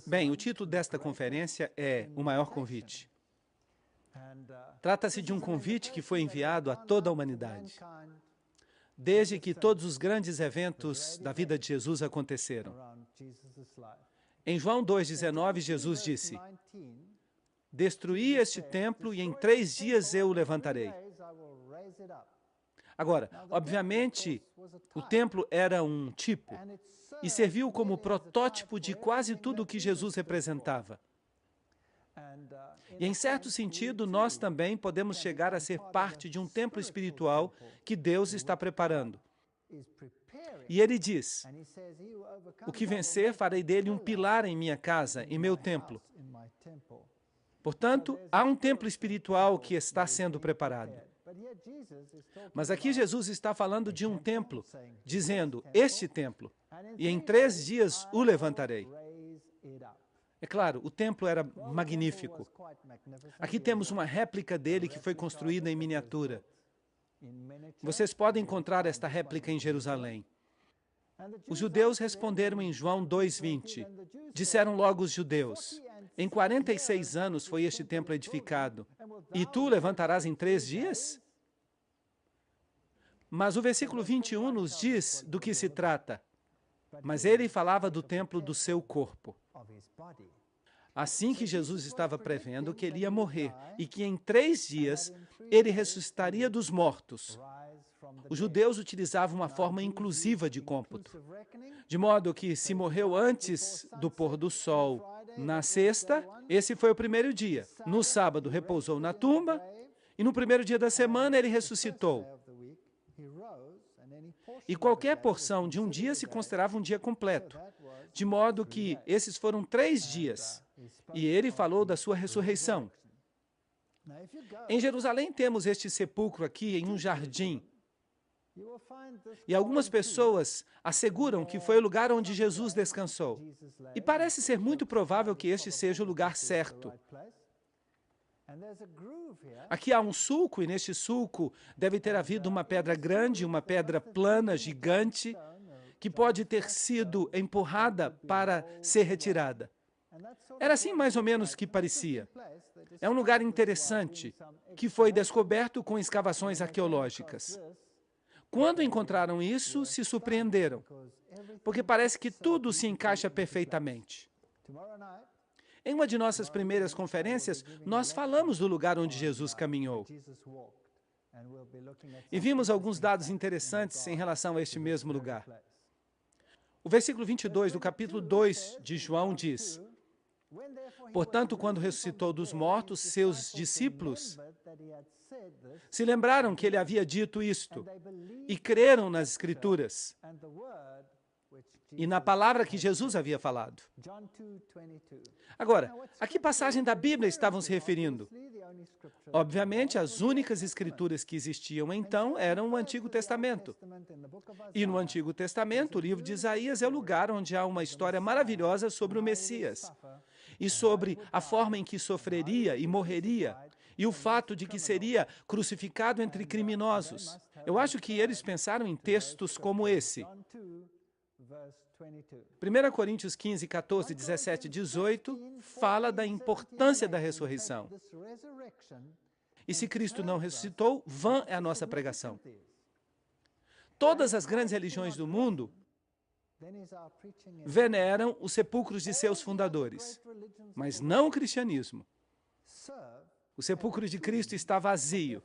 Bem, o título desta conferência é O Maior Convite. Trata-se de um convite que foi enviado a toda a humanidade, desde que todos os grandes eventos da vida de Jesus aconteceram. Em João 2,19, Jesus disse: "Destruí este templo e em 3 dias eu o levantarei." Agora, obviamente, o templo era um tipo e serviu como protótipo de quase tudo o que Jesus representava. E, em certo sentido, nós também podemos chegar a ser parte de um templo espiritual que Deus está preparando. E ele diz: "O que vencer, farei dele um pilar em minha casa, em meu templo." Portanto, há um templo espiritual que está sendo preparado. Mas aqui Jesus está falando de um templo, dizendo, este templo, e em 3 dias o levantarei. É claro, o templo era magnífico. Aqui temos uma réplica dele que foi construída em miniatura. Vocês podem encontrar esta réplica em Jerusalém. Os judeus responderam em João 2,20. Disseram logo os judeus: "Em 46 anos foi este templo edificado, e tu o levantarás em 3 dias?" Mas o versículo 21 nos diz do que se trata. Mas ele falava do templo do seu corpo. Assim que Jesus estava prevendo que ele ia morrer e que em 3 dias ele ressuscitaria dos mortos. Os judeus utilizavam uma forma inclusiva de cômputo, de modo que se morreu antes do pôr do sol na sexta, esse foi o primeiro dia. No sábado repousou na tumba e no primeiro dia da semana ele ressuscitou. E qualquer porção de um dia se considerava um dia completo, de modo que esses foram 3 dias. E ele falou da sua ressurreição. Em Jerusalém temos este sepulcro aqui em um jardim. E algumas pessoas asseguram que foi o lugar onde Jesus descansou. E parece ser muito provável que este seja o lugar certo. Aqui há um sulco, e neste sulco deve ter havido uma pedra grande, uma pedra plana, gigante, que pode ter sido empurrada para ser retirada. Era assim mais ou menos que parecia. É um lugar interessante, que foi descoberto com escavações arqueológicas. Quando encontraram isso, se surpreenderam, porque parece que tudo se encaixa perfeitamente. Em uma de nossas primeiras conferências, nós falamos do lugar onde Jesus caminhou. E vimos alguns dados interessantes em relação a este mesmo lugar. O versículo 22 do capítulo 2 de João diz: "Portanto, quando ressuscitou dos mortos, seus discípulos se lembraram que ele havia dito isto e creram nas Escrituras e na palavra que Jesus havia falado." Agora, a que passagem da Bíblia estavam se referindo? Obviamente, as únicas escrituras que existiam então eram o Antigo Testamento. E no Antigo Testamento, o livro de Isaías é o lugar onde há uma história maravilhosa sobre o Messias e sobre a forma em que sofreria e morreria, e o fato de que seria crucificado entre criminosos. Eu acho que eles pensaram em textos como esse. 1 Coríntios 15, 14, 17 e 18 fala da importância da ressurreição. E se Cristo não ressuscitou, vã é a nossa pregação. Todas as grandes religiões do mundo veneram os sepulcros de seus fundadores, mas não o cristianismo. O sepulcro de Cristo está vazio.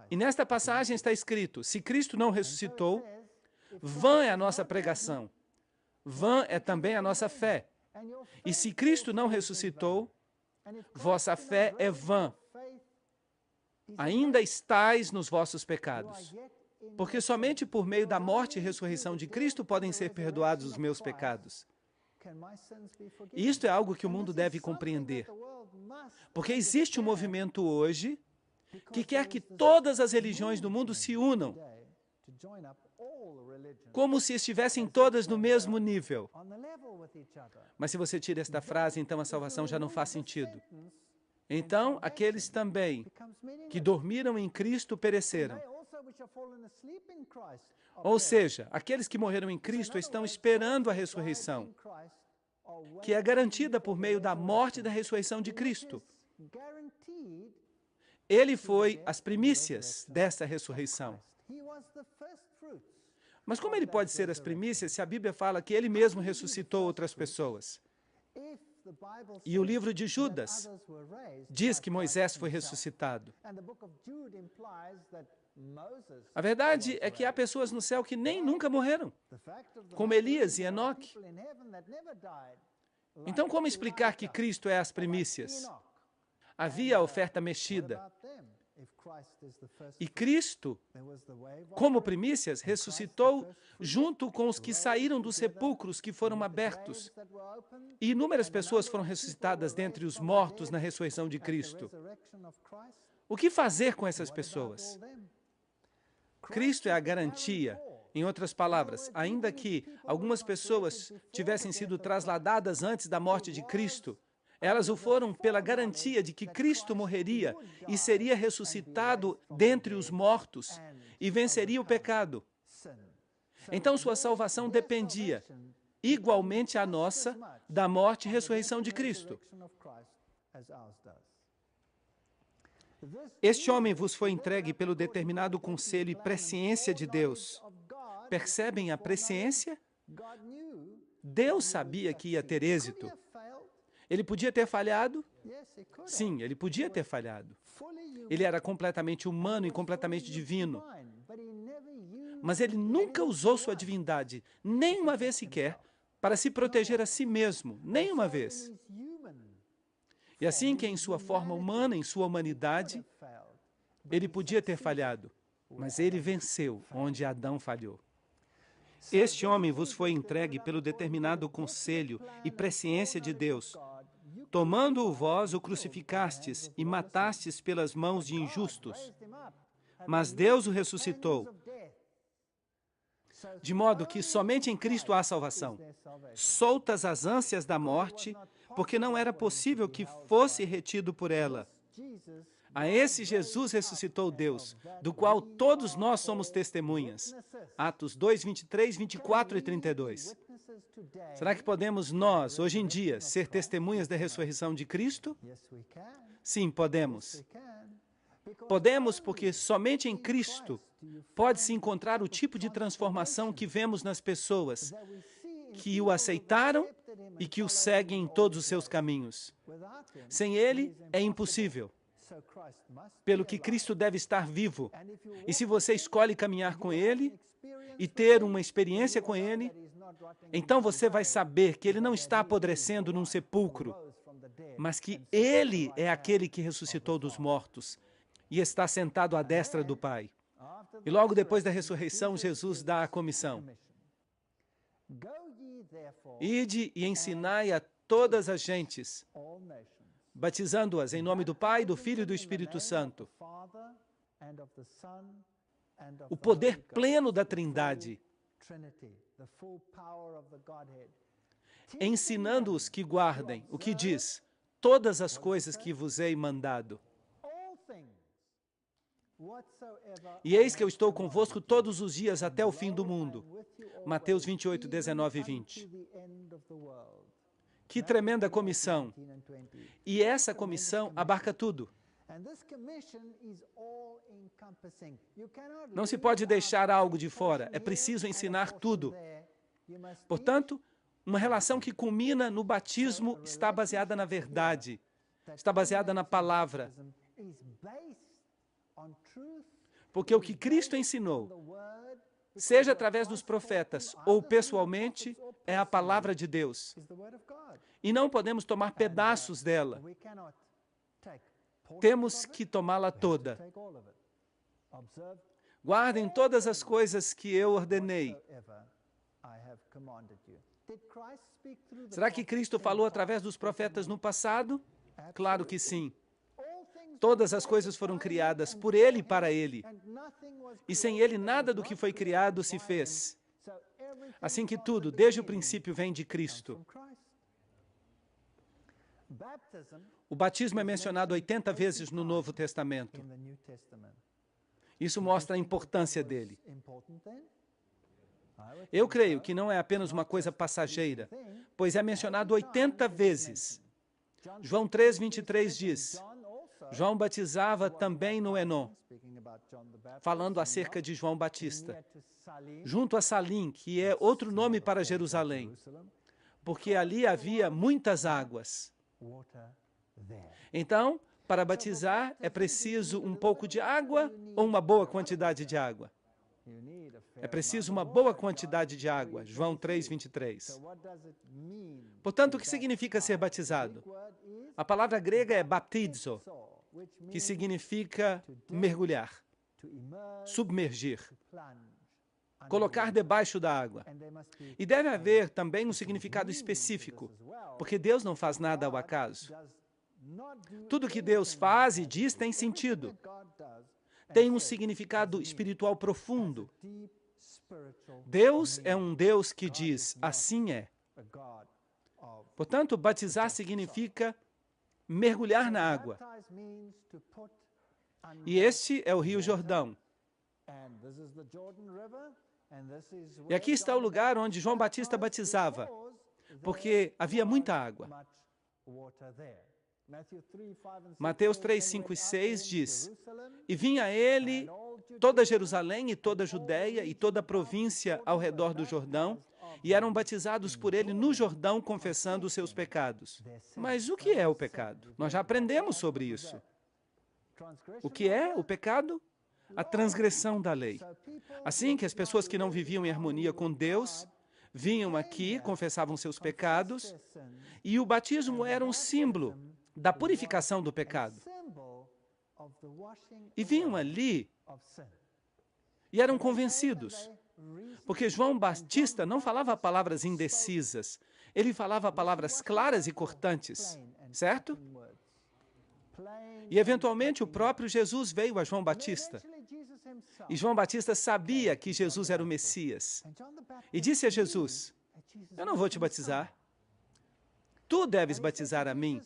E nesta passagem está escrito: se Cristo não ressuscitou, vã é a nossa pregação, vã é também a nossa fé. E se Cristo não ressuscitou, vossa fé é vã. Ainda estais nos vossos pecados. Porque somente por meio da morte e ressurreição de Cristo podem ser perdoados os meus pecados. E isto é algo que o mundo deve compreender. Porque existe um movimento hoje que quer que todas as religiões do mundo se unam, como se estivessem todas no mesmo nível. Mas se você tira esta frase, então a salvação já não faz sentido. Então, aqueles também que dormiram em Cristo pereceram. Ou seja, aqueles que morreram em Cristo estão esperando a ressurreição, que é garantida por meio da morte e da ressurreição de Cristo. Ele foi as primícias dessa ressurreição. Mas como ele pode ser as primícias se a Bíblia fala que ele mesmo ressuscitou outras pessoas? E o livro de Judas diz que Moisés foi ressuscitado. A verdade é que há pessoas no céu que nem nunca morreram, como Elias e Enoque. Então, como explicar que Cristo é as primícias? Havia a oferta mexida. E Cristo, como primícias, ressuscitou junto com os que saíram dos sepulcros que foram abertos. E inúmeras pessoas foram ressuscitadas dentre os mortos na ressurreição de Cristo. O que fazer com essas pessoas? Cristo é a garantia. Em outras palavras, ainda que algumas pessoas tivessem sido trasladadas antes da morte de Cristo, elas o foram pela garantia de que Cristo morreria e seria ressuscitado dentre os mortos e venceria o pecado. Então sua salvação dependia, igualmente a nossa, da morte e ressurreição de Cristo. Este homem vos foi entregue pelo determinado conselho e presciência de Deus. Percebem a presciência? Deus sabia que ia ter êxito. Ele podia ter falhado? Sim, ele podia ter falhado. Ele era completamente humano e completamente divino. Mas ele nunca usou sua divindade, nem uma vez sequer, para se proteger a si mesmo, nem uma vez. E assim que em sua forma humana, em sua humanidade, ele podia ter falhado, mas ele venceu onde Adão falhou. Este homem vos foi entregue pelo determinado conselho e presciência de Deus. Tomando-o vós, o crucificastes e matastes pelas mãos de injustos. Mas Deus o ressuscitou, de modo que somente em Cristo há salvação. Soltas as ânsias da morte, porque não era possível que fosse retido por ela. A esse Jesus ressuscitou Deus, do qual todos nós somos testemunhas. Atos 2, 23, 24 e 32. Será que podemos nós, hoje em dia, ser testemunhas da ressurreição de Cristo? Sim, podemos. Podemos porque somente em Cristo pode-se encontrar o tipo de transformação que vemos nas pessoas que o aceitaram e que o seguem em todos os seus caminhos. Sem Ele, é impossível. Pelo que Cristo deve estar vivo. E se você escolhe caminhar com Ele e ter uma experiência com Ele, então você vai saber que Ele não está apodrecendo num sepulcro, mas que Ele é aquele que ressuscitou dos mortos e está sentado à destra do Pai. E logo depois da ressurreição, Jesus dá a comissão. Ide e ensinai a todas as gentes, batizando-as em nome do Pai, do Filho e do Espírito Santo. O poder pleno da Trindade, ensinando-os que guardem o que diz, todas as coisas que vos hei mandado. E eis que eu estou convosco todos os dias até o fim do mundo. Mateus 28, 19 e 20. Que tremenda comissão! E essa comissão abarca tudo. Não se pode deixar algo de fora, é preciso ensinar tudo. Portanto, uma relação que culmina no batismo está baseada na verdade, está baseada na palavra. Porque o que Cristo ensinou, seja através dos profetas ou pessoalmente, é a palavra de Deus. E não podemos tomar pedaços dela. Temos que tomá-la toda. Guardem todas as coisas que eu ordenei. Será que Cristo falou através dos profetas no passado? Claro que sim. Todas as coisas foram criadas por Ele e para Ele. E sem Ele, nada do que foi criado se fez. Assim que tudo, desde o princípio, vem de Cristo. O batismo é mencionado 80 vezes no Novo Testamento. Isso mostra a importância dele. Eu creio que não é apenas uma coisa passageira, pois é mencionado 80 vezes. João 3:23 diz, João batizava também no Enom, falando acerca de João Batista, junto a Salim, que é outro nome para Jerusalém, porque ali havia muitas águas. Então, para batizar, é preciso um pouco de água ou uma boa quantidade de água? É preciso uma boa quantidade de água. João 3:23. Portanto, o que significa ser batizado? A palavra grega é baptizo, que significa mergulhar, submergir, colocar debaixo da água. E deve haver também um significado específico, porque Deus não faz nada ao acaso. Tudo que Deus faz e diz tem sentido. Tem um significado espiritual profundo. Deus é um Deus que diz, assim é. Portanto, batizar significa mergulhar na água. E este é o Rio Jordão. E aqui está o lugar onde João Batista batizava, porque havia muita água. Mateus 3, 5 e 6 diz, e vinha a ele toda Jerusalém e toda a Judéia e toda a província ao redor do Jordão, e eram batizados por ele no Jordão, confessando os seus pecados. Mas o que é o pecado? Nós já aprendemos sobre isso. O que é o pecado? A transgressão da lei. Assim que as pessoas que não viviam em harmonia com Deus vinham aqui, confessavam seus pecados, e o batismo era um símbolo da purificação do pecado. E vinham ali e eram convencidos, porque João Batista não falava palavras indecisas, ele falava palavras claras e cortantes, certo? E eventualmente o próprio Jesus veio a João Batista. E João Batista sabia que Jesus era o Messias. E disse a Jesus, eu não vou te batizar. Tu deves batizar a mim.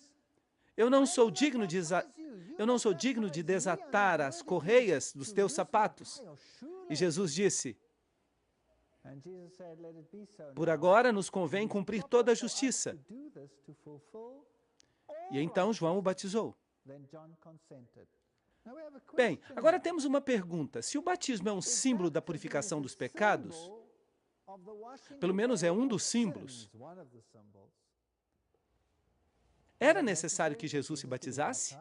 Eu não sou digno de desatar as correias dos teus sapatos. E Jesus disse, por agora nos convém cumprir toda a justiça. E então João o batizou. Bem, agora temos uma pergunta. Se o batismo é um símbolo da purificação dos pecados, pelo menos é um dos símbolos, era necessário que Jesus se batizasse?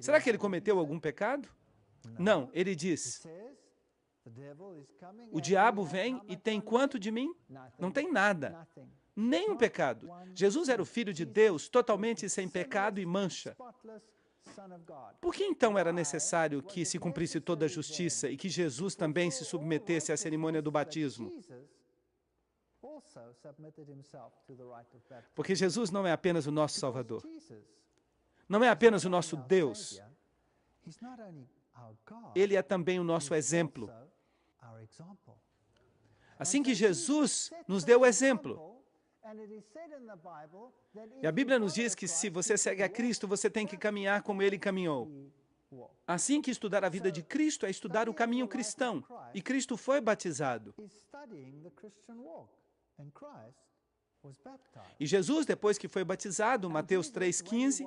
Será que ele cometeu algum pecado? Não, ele diz, o diabo vem e tem quanto de mim? Não tem nada. Nenhum pecado. Jesus era o Filho de Deus, totalmente sem pecado e mancha. Por que então era necessário que se cumprisse toda a justiça e que Jesus também se submetesse à cerimônia do batismo? Porque Jesus não é apenas o nosso Salvador. Não é apenas o nosso Deus. Ele é também o nosso exemplo. Assim que Jesus nos deu o exemplo. E a Bíblia nos diz que se você segue a Cristo, você tem que caminhar como Ele caminhou. Assim que estudar a vida de Cristo é estudar o caminho cristão. E Cristo foi batizado. E Jesus, depois que foi batizado, Mateus 3,15,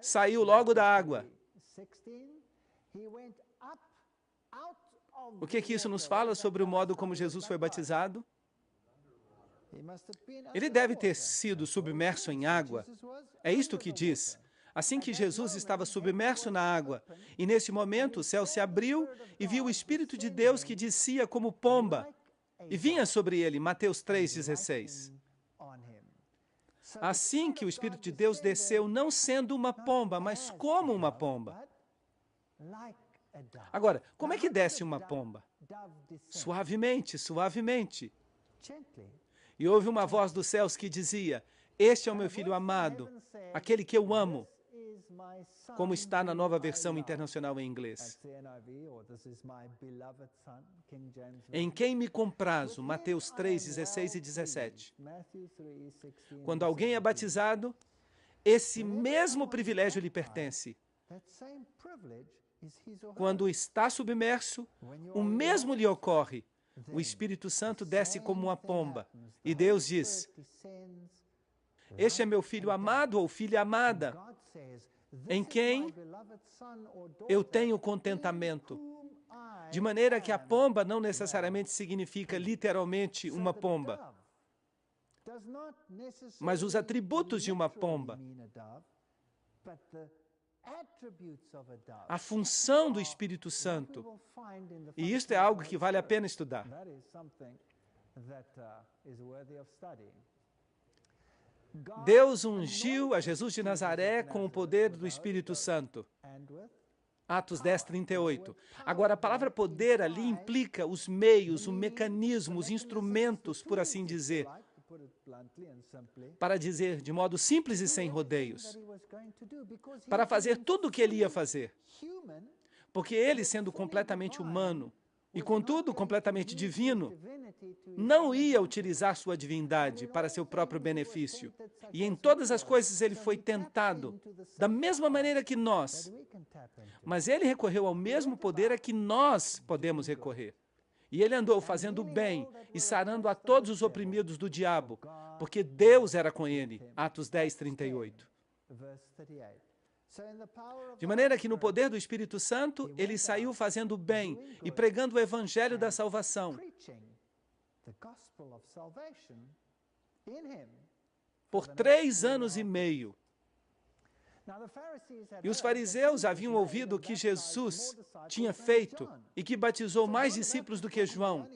saiu logo da água. O que isso nos fala sobre o modo como Jesus foi batizado? Ele deve ter sido submerso em água. É isto que diz. Assim que Jesus estava submerso na água, e nesse momento o céu se abriu e viu o Espírito de Deus que descia como pomba e vinha sobre ele, Mateus 3,16. Assim que o Espírito de Deus desceu, não sendo uma pomba, mas como uma pomba. Agora, como é que desce uma pomba? Suavemente, suavemente. E houve uma voz dos céus que dizia, este é o meu filho amado, aquele que eu amo, como está na Nova Versão Internacional em inglês. Em quem me comprazo, Mateus 3, 16 e 17. Quando alguém é batizado, esse mesmo privilégio lhe pertence. quando está submerso, o mesmo lhe ocorre. O Espírito Santo desce como uma pomba. E Deus diz, este é meu filho amado ou filha amada, em quem eu tenho contentamento. De maneira que a pomba não necessariamente significa literalmente uma pomba, mas os atributos de uma pomba. A função do Espírito Santo. E isto é algo que vale a pena estudar. Deus ungiu a Jesus de Nazaré com o poder do Espírito Santo. Atos 10, 38. Agora, a palavra poder ali implica os meios, o mecanismo, os instrumentos, por assim dizer. Para dizer de modo simples e sem rodeios. Para fazer tudo o que ele ia fazer. Porque ele, sendo completamente humano, e contudo completamente divino, não ia utilizar sua divindade para seu próprio benefício. E em todas as coisas ele foi tentado, da mesma maneira que nós. Mas ele recorreu ao mesmo poder a que nós podemos recorrer. E ele andou fazendo bem e sarando a todos os oprimidos do diabo, porque Deus era com ele. Atos 10, 38. De maneira que no poder do Espírito Santo, ele saiu fazendo bem e pregando o evangelho da salvação. Por 3 anos e meio. E os fariseus haviam ouvido o que Jesus tinha feito e que batizou mais discípulos do que João.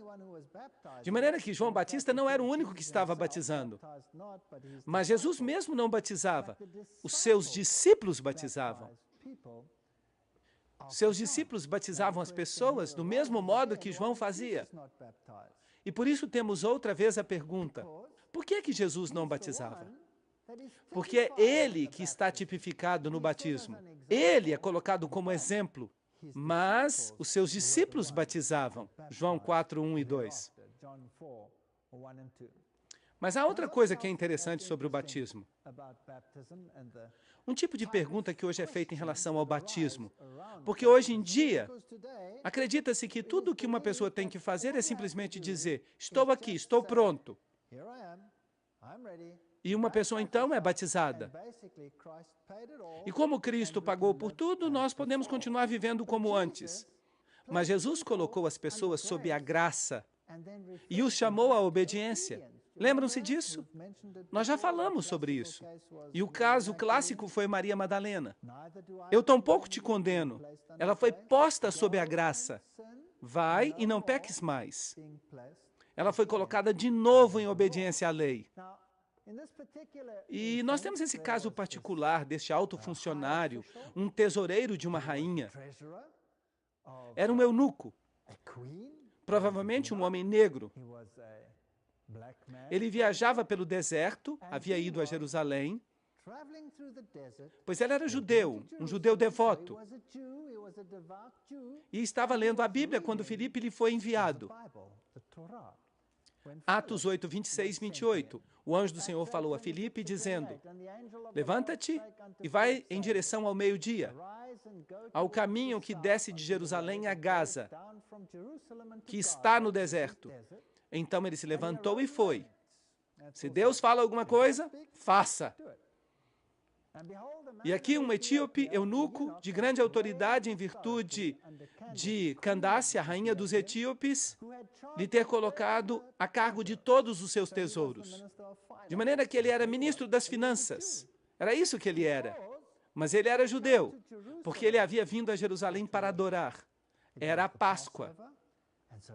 De maneira que João Batista não era o único que estava batizando. Mas Jesus mesmo não batizava. Os seus discípulos batizavam. Seus discípulos batizavam as pessoas do mesmo modo que João fazia. E por isso temos outra vez a pergunta: por que que Jesus não batizava? Porque é ele que está tipificado no batismo. Ele é colocado como exemplo. Mas os seus discípulos batizavam. João 4, 1 e 2. Mas há outra coisa que é interessante sobre o batismo. Um tipo de pergunta que hoje é feita em relação ao batismo. Porque hoje em dia, acredita-se que tudo o que uma pessoa tem que fazer é simplesmente dizer: estou aqui, estou pronto. E uma pessoa, então, é batizada. E como Cristo pagou por tudo, nós podemos continuar vivendo como antes. Mas Jesus colocou as pessoas sob a graça e os chamou à obediência. Lembram-se disso? Nós já falamos sobre isso. E o caso clássico foi Maria Madalena. Eu tampouco te condeno. Ela foi posta sob a graça. Vai e não peques mais. Ela foi colocada de novo em obediência à lei. E nós temos esse caso particular deste alto funcionário, um tesoureiro de uma rainha. Era um eunuco, provavelmente um homem negro. Ele viajava pelo deserto, havia ido a Jerusalém, pois ele era judeu, um judeu devoto. E estava lendo a Bíblia quando Filipe lhe foi enviado. Atos 8, 26 e 28. O anjo do Senhor falou a Filipe, dizendo: levanta-te e vai em direção ao meio-dia, ao caminho que desce de Jerusalém a Gaza, que está no deserto. Então ele se levantou e foi. Se Deus fala alguma coisa, faça. E aqui um etíope, eunuco, de grande autoridade em virtude de Candace, a rainha dos etíopes, lhe ter colocado a cargo de todos os seus tesouros. De maneira que ele era ministro das finanças. Era isso que ele era. Mas ele era judeu, porque ele havia vindo a Jerusalém para adorar. Era a Páscoa.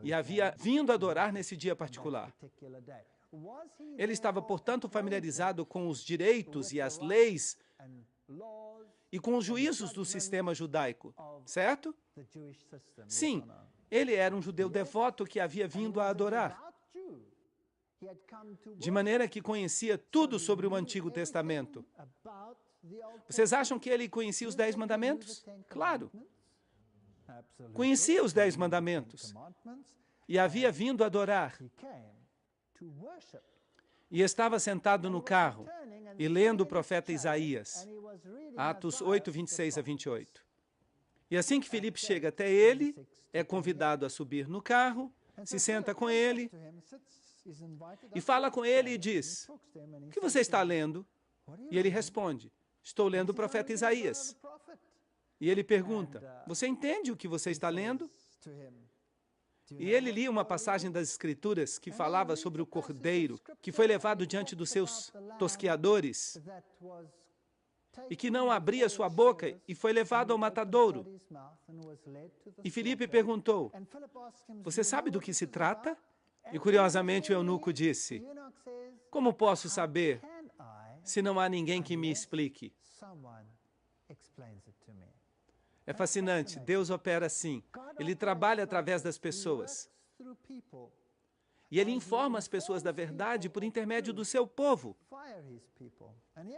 E havia vindo adorar nesse dia particular. Ele estava, portanto, familiarizado com os direitos e as leis e com os juízos do sistema judaico, certo? Sim, ele era um judeu devoto que havia vindo a adorar. De maneira que conhecia tudo sobre o Antigo Testamento. Vocês acham que ele conhecia os 10 mandamentos? Claro. Conhecia os 10 mandamentos. E havia vindo adorar. E estava sentado no carro e lendo o profeta Isaías. Atos 8, 26 a 28. E assim que Filipe chega até ele, é convidado a subir no carro, se senta com ele e fala com ele e diz: o que você está lendo? E ele responde: estou lendo o profeta Isaías. E ele pergunta: você entende o que você está lendo? E ele lia uma passagem das Escrituras que falava sobre o cordeiro que foi levado diante dos seus tosqueadores e que não abria sua boca e foi levado ao matadouro. E Filipe perguntou: você sabe do que se trata? E curiosamente o eunuco disse: como posso saber se não há ninguém que me explique? É fascinante, Deus opera assim. Ele trabalha através das pessoas. E Ele informa as pessoas da verdade por intermédio do seu povo.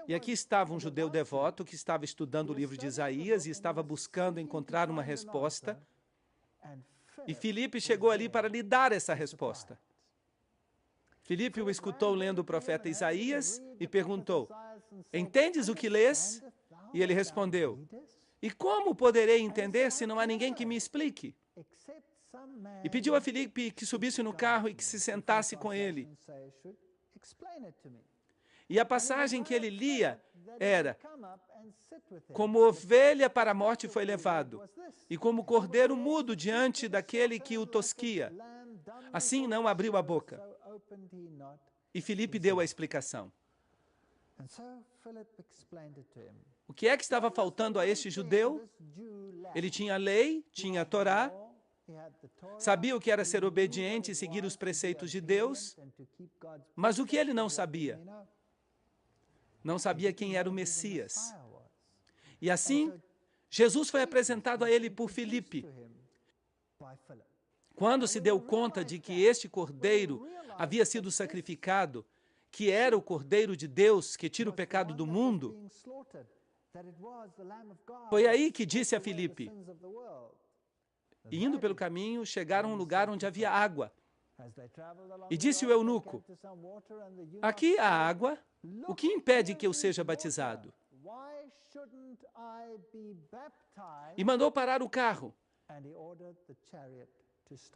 E aqui estava um judeu devoto que estava estudando o livro de Isaías e estava buscando encontrar uma resposta. E Filipe chegou ali para lhe dar essa resposta. Filipe o escutou lendo o profeta Isaías e perguntou: entendes o que lês? E ele respondeu: e como poderei entender se não há ninguém que me explique? E pediu a Filipe que subisse no carro e que se sentasse com ele. E a passagem que ele lia era: como ovelha para a morte foi levado, e como cordeiro mudo diante daquele que o tosquia, assim não abriu a boca. E Filipe deu a explicação. O que é que estava faltando a este judeu? Ele tinha a lei, tinha a Torá, sabia o que era ser obediente e seguir os preceitos de Deus, mas o que ele não sabia? Não sabia quem era o Messias. E assim, Jesus foi apresentado a ele por Filipe. Quando se deu conta de que este cordeiro havia sido sacrificado, que era o Cordeiro de Deus que tira o pecado do mundo, foi aí que disse a Filipe. E indo pelo caminho, chegaram a um lugar onde havia água. E disse o eunuco: aqui há água, o que impede que eu seja batizado? E mandou parar o carro.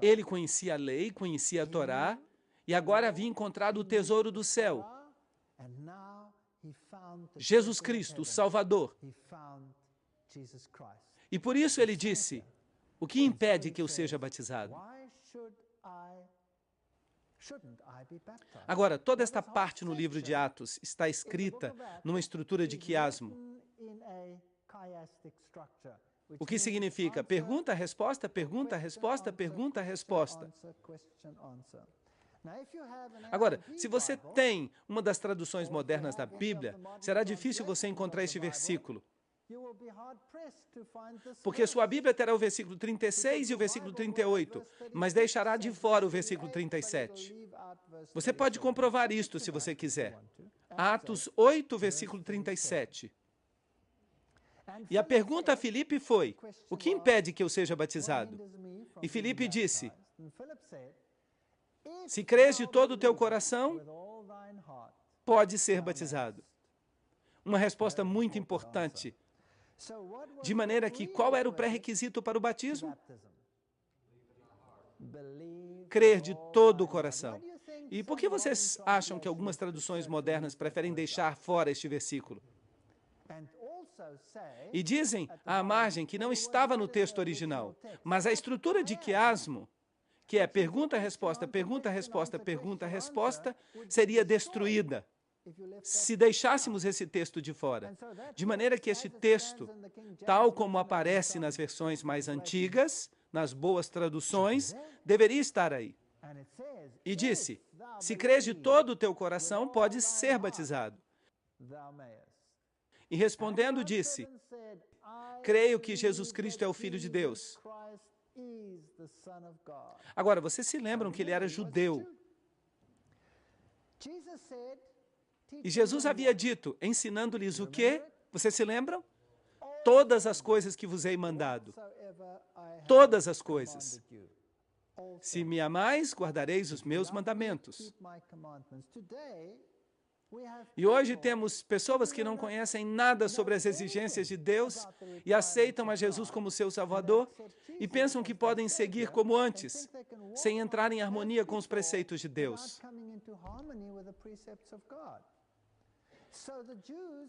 Ele conhecia a lei, conhecia a Torá, e agora havia encontrado o tesouro do céu. Jesus Cristo, o Salvador. E por isso ele disse: o que impede que eu seja batizado? Agora, toda esta parte no livro de Atos está escrita numa estrutura de quiasmo. O que significa pergunta, resposta, pergunta, resposta, pergunta, resposta. Agora, se você tem uma das traduções modernas da Bíblia, será difícil você encontrar este versículo. Porque sua Bíblia terá o versículo 36 e o versículo 38, mas deixará de fora o versículo 37. Você pode comprovar isto se você quiser. Atos 8, versículo 37. E a pergunta a Filipe foi: o que impede que eu seja batizado? E Filipe disse: se crês de todo o teu coração, pode ser batizado. Uma resposta muito importante. De maneira que, qual era o pré-requisito para o batismo? Crer de todo o coração. E por que vocês acham que algumas traduções modernas preferem deixar fora este versículo? E dizem à margem que não estava no texto original, mas a estrutura de quiasmo, que é pergunta, resposta, pergunta, resposta, pergunta, resposta, seria destruída se deixássemos esse texto de fora. De maneira que este texto, tal como aparece nas versões mais antigas, nas boas traduções, deveria estar aí. E disse: se crês de todo o teu coração, podes ser batizado. E respondendo disse: creio que Jesus Cristo é o Filho de Deus. Agora, vocês se lembram que ele era judeu. E Jesus havia dito, ensinando-lhes o quê? Vocês se lembram? Todas as coisas que vos hei mandado. Todas as coisas. Se me amais, guardareis os meus mandamentos. E hoje temos pessoas que não conhecem nada sobre as exigências de Deus e aceitam a Jesus como seu Salvador e pensam que podem seguir como antes, sem entrar em harmonia com os preceitos de Deus.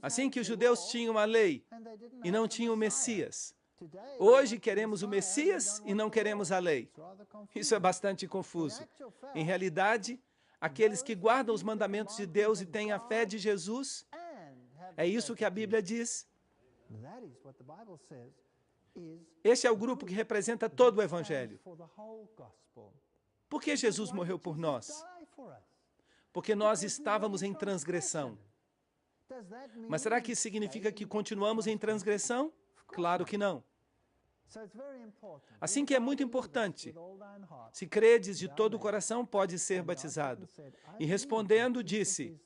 Assim que os judeus tinham a lei e não tinham o Messias. Hoje queremos o Messias e não queremos a lei. Isso é bastante confuso. Em realidade, aqueles que guardam os mandamentos de Deus e têm a fé de Jesus, é isso que a Bíblia diz. Este é o grupo que representa todo o Evangelho. Por que Jesus morreu por nós? Porque nós estávamos em transgressão. Mas será que isso significa que continuamos em transgressão? Claro que não. Assim que é muito importante, se credes de todo o coração, pode ser batizado. E respondendo, disse,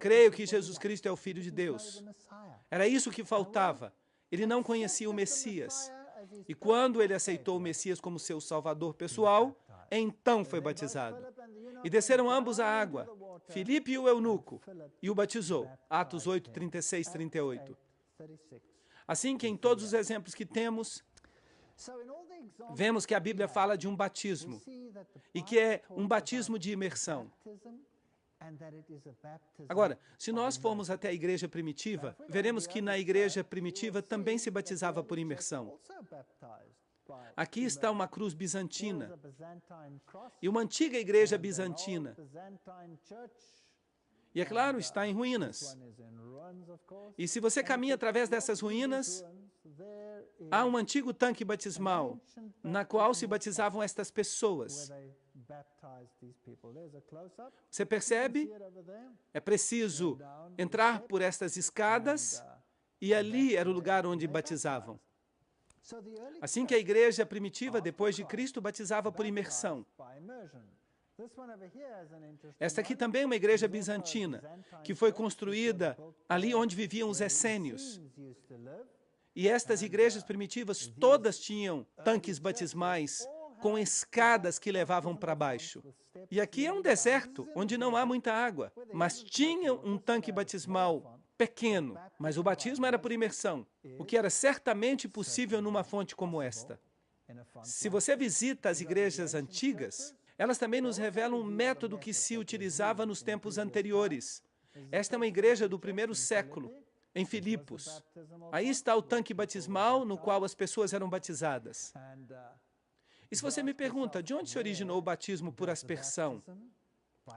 creio que Jesus Cristo é o Filho de Deus. Era isso que faltava. Ele não conhecia o Messias. E quando ele aceitou o Messias como seu salvador pessoal, então foi batizado. E desceram ambos à água, Filipe e o eunuco, e o batizou. Atos 8, 36, 38. Assim que em todos os exemplos que temos, vemos que a Bíblia fala de um batismo, e que é um batismo de imersão. Agora, se nós formos até a igreja primitiva, veremos que na igreja primitiva também se batizava por imersão. Aqui está uma cruz bizantina e uma antiga igreja bizantina. E é claro, está em ruínas. E se você caminha através dessas ruínas, há um antigo tanque batismal, na qual se batizavam estas pessoas. Você percebe? É preciso entrar por estas escadas, e ali era o lugar onde batizavam. Assim que a igreja primitiva, depois de Cristo, batizava por imersão. Esta aqui também é uma igreja bizantina, que foi construída ali onde viviam os essênios. E estas igrejas primitivas todas tinham tanques batismais com escadas que levavam para baixo. E aqui é um deserto, onde não há muita água, mas tinham um tanque batismal pequeno, mas o batismo era por imersão, o que era certamente possível numa fonte como esta. Se você visita as igrejas antigas, elas também nos revelam um método que se utilizava nos tempos anteriores. Esta é uma igreja do primeiro século, em Filipos. Aí está o tanque batismal no qual as pessoas eram batizadas. E se você me pergunta, de onde se originou o batismo por aspersão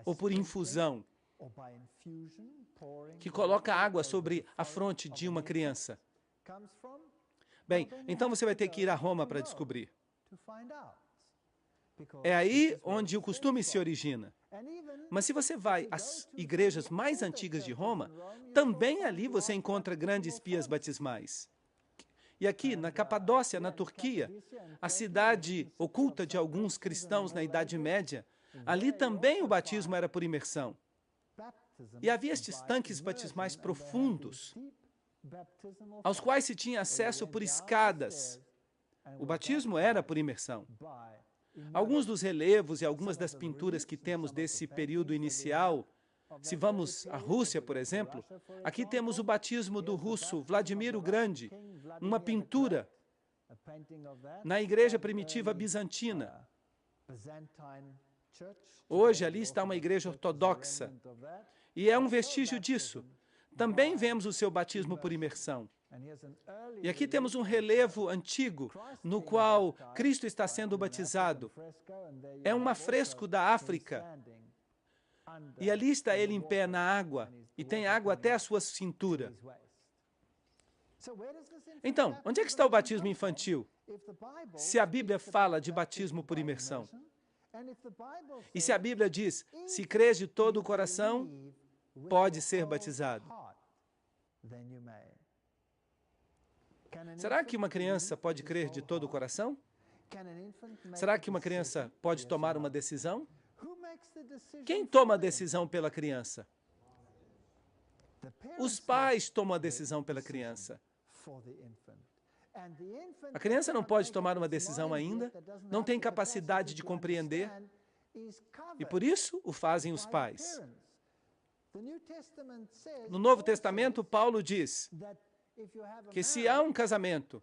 ou por infusão, que coloca água sobre a fronte de uma criança? Bem, então você vai ter que ir a Roma para descobrir. É aí onde o costume se origina. Mas se você vai às igrejas mais antigas de Roma, também ali você encontra grandes pias batismais. E aqui, na Capadócia, na Turquia, a cidade oculta de alguns cristãos na Idade Média, ali também o batismo era por imersão. E havia estes tanques batismais profundos, aos quais se tinha acesso por escadas. O batismo era por imersão. Alguns dos relevos e algumas das pinturas que temos desse período inicial, se vamos à Rússia, por exemplo, aqui temos o batismo do russo Vladimir o Grande, uma pintura na igreja primitiva bizantina. Hoje ali está uma igreja ortodoxa, e é um vestígio disso. Também vemos o seu batismo por imersão. E aqui temos um relevo antigo, no qual Cristo está sendo batizado. É um afresco da África. E ali está ele em pé na água, e tem água até a sua cintura. Então, onde é que está o batismo infantil? Se a Bíblia fala de batismo por imersão. E se a Bíblia diz, se crês de todo o coração, pode ser batizado. Será que uma criança pode crer de todo o coração? Será que uma criança pode tomar uma decisão? Quem toma a decisão pela criança? Os pais tomam a decisão pela criança. A criança não pode tomar uma decisão ainda, não tem capacidade de compreender, e por isso o fazem os pais. No Novo Testamento, Paulo diz que se há um casamento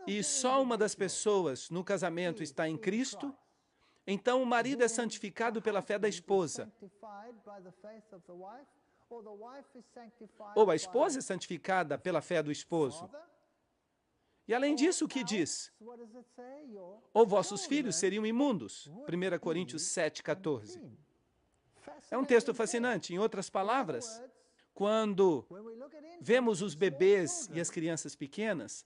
e só uma das pessoas no casamento está em Cristo, então o marido é santificado pela fé da esposa. Ou a esposa é santificada pela fé do esposo. E além disso, o que diz? Ou vossos filhos seriam imundos. 1 Coríntios 7,14. É um texto fascinante. Em outras palavras, quando vemos os bebês e as crianças pequenas,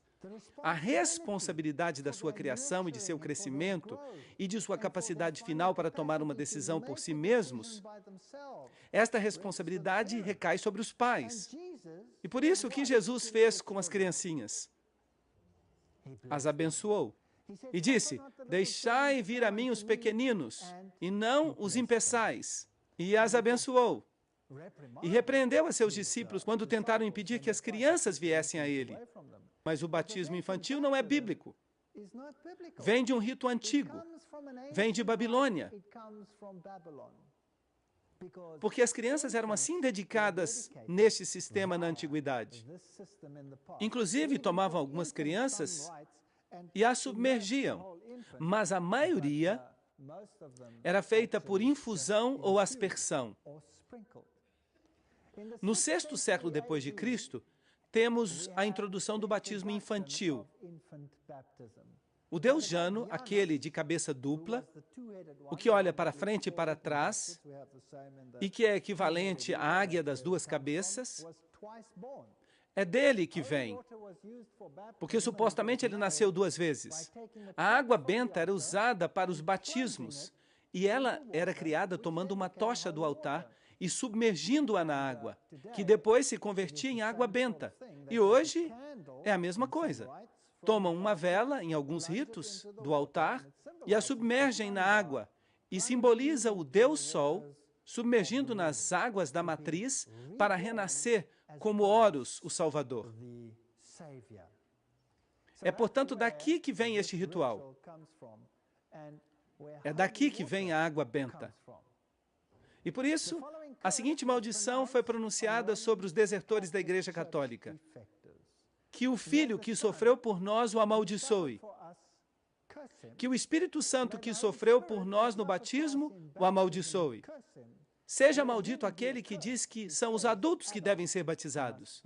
a responsabilidade da sua criação e de seu crescimento e de sua capacidade final para tomar uma decisão por si mesmos, esta responsabilidade recai sobre os pais. E por isso, o que Jesus fez com as criancinhas? As abençoou. E disse, deixai vir a mim os pequeninos, e não os impeçais. E as abençoou. E repreendeu a seus discípulos quando tentaram impedir que as crianças viessem a ele. Mas o batismo infantil não é bíblico. Vem de um rito antigo. Vem de Babilônia. Porque as crianças eram assim dedicadas neste sistema na antiguidade. Inclusive, tomavam algumas crianças e as submergiam. Mas a maioria era feita por infusão ou aspersão. No 6º século depois de Cristo, temos a introdução do batismo infantil. O Deus Jano, aquele de cabeça dupla, o que olha para frente e para trás, e que é equivalente à águia das duas cabeças, é dele que vem, porque supostamente ele nasceu 2 vezes. A água benta era usada para os batismos, e ela era criada tomando uma tocha do altar e submergindo-a na água, que depois se convertia em água benta. E hoje é a mesma coisa. Tomam uma vela, em alguns ritos, do altar e a submergem na água, e simboliza o Deus Sol submergindo nas águas da matriz para renascer como Horus, o Salvador. É, portanto, daqui que vem este ritual. É daqui que vem a água benta. E por isso, a seguinte maldição foi pronunciada sobre os desertores da Igreja Católica: que o Filho que sofreu por nós o amaldiçoe, que o Espírito Santo que sofreu por nós no batismo o amaldiçoe. Seja maldito aquele que diz que são os adultos que devem ser batizados.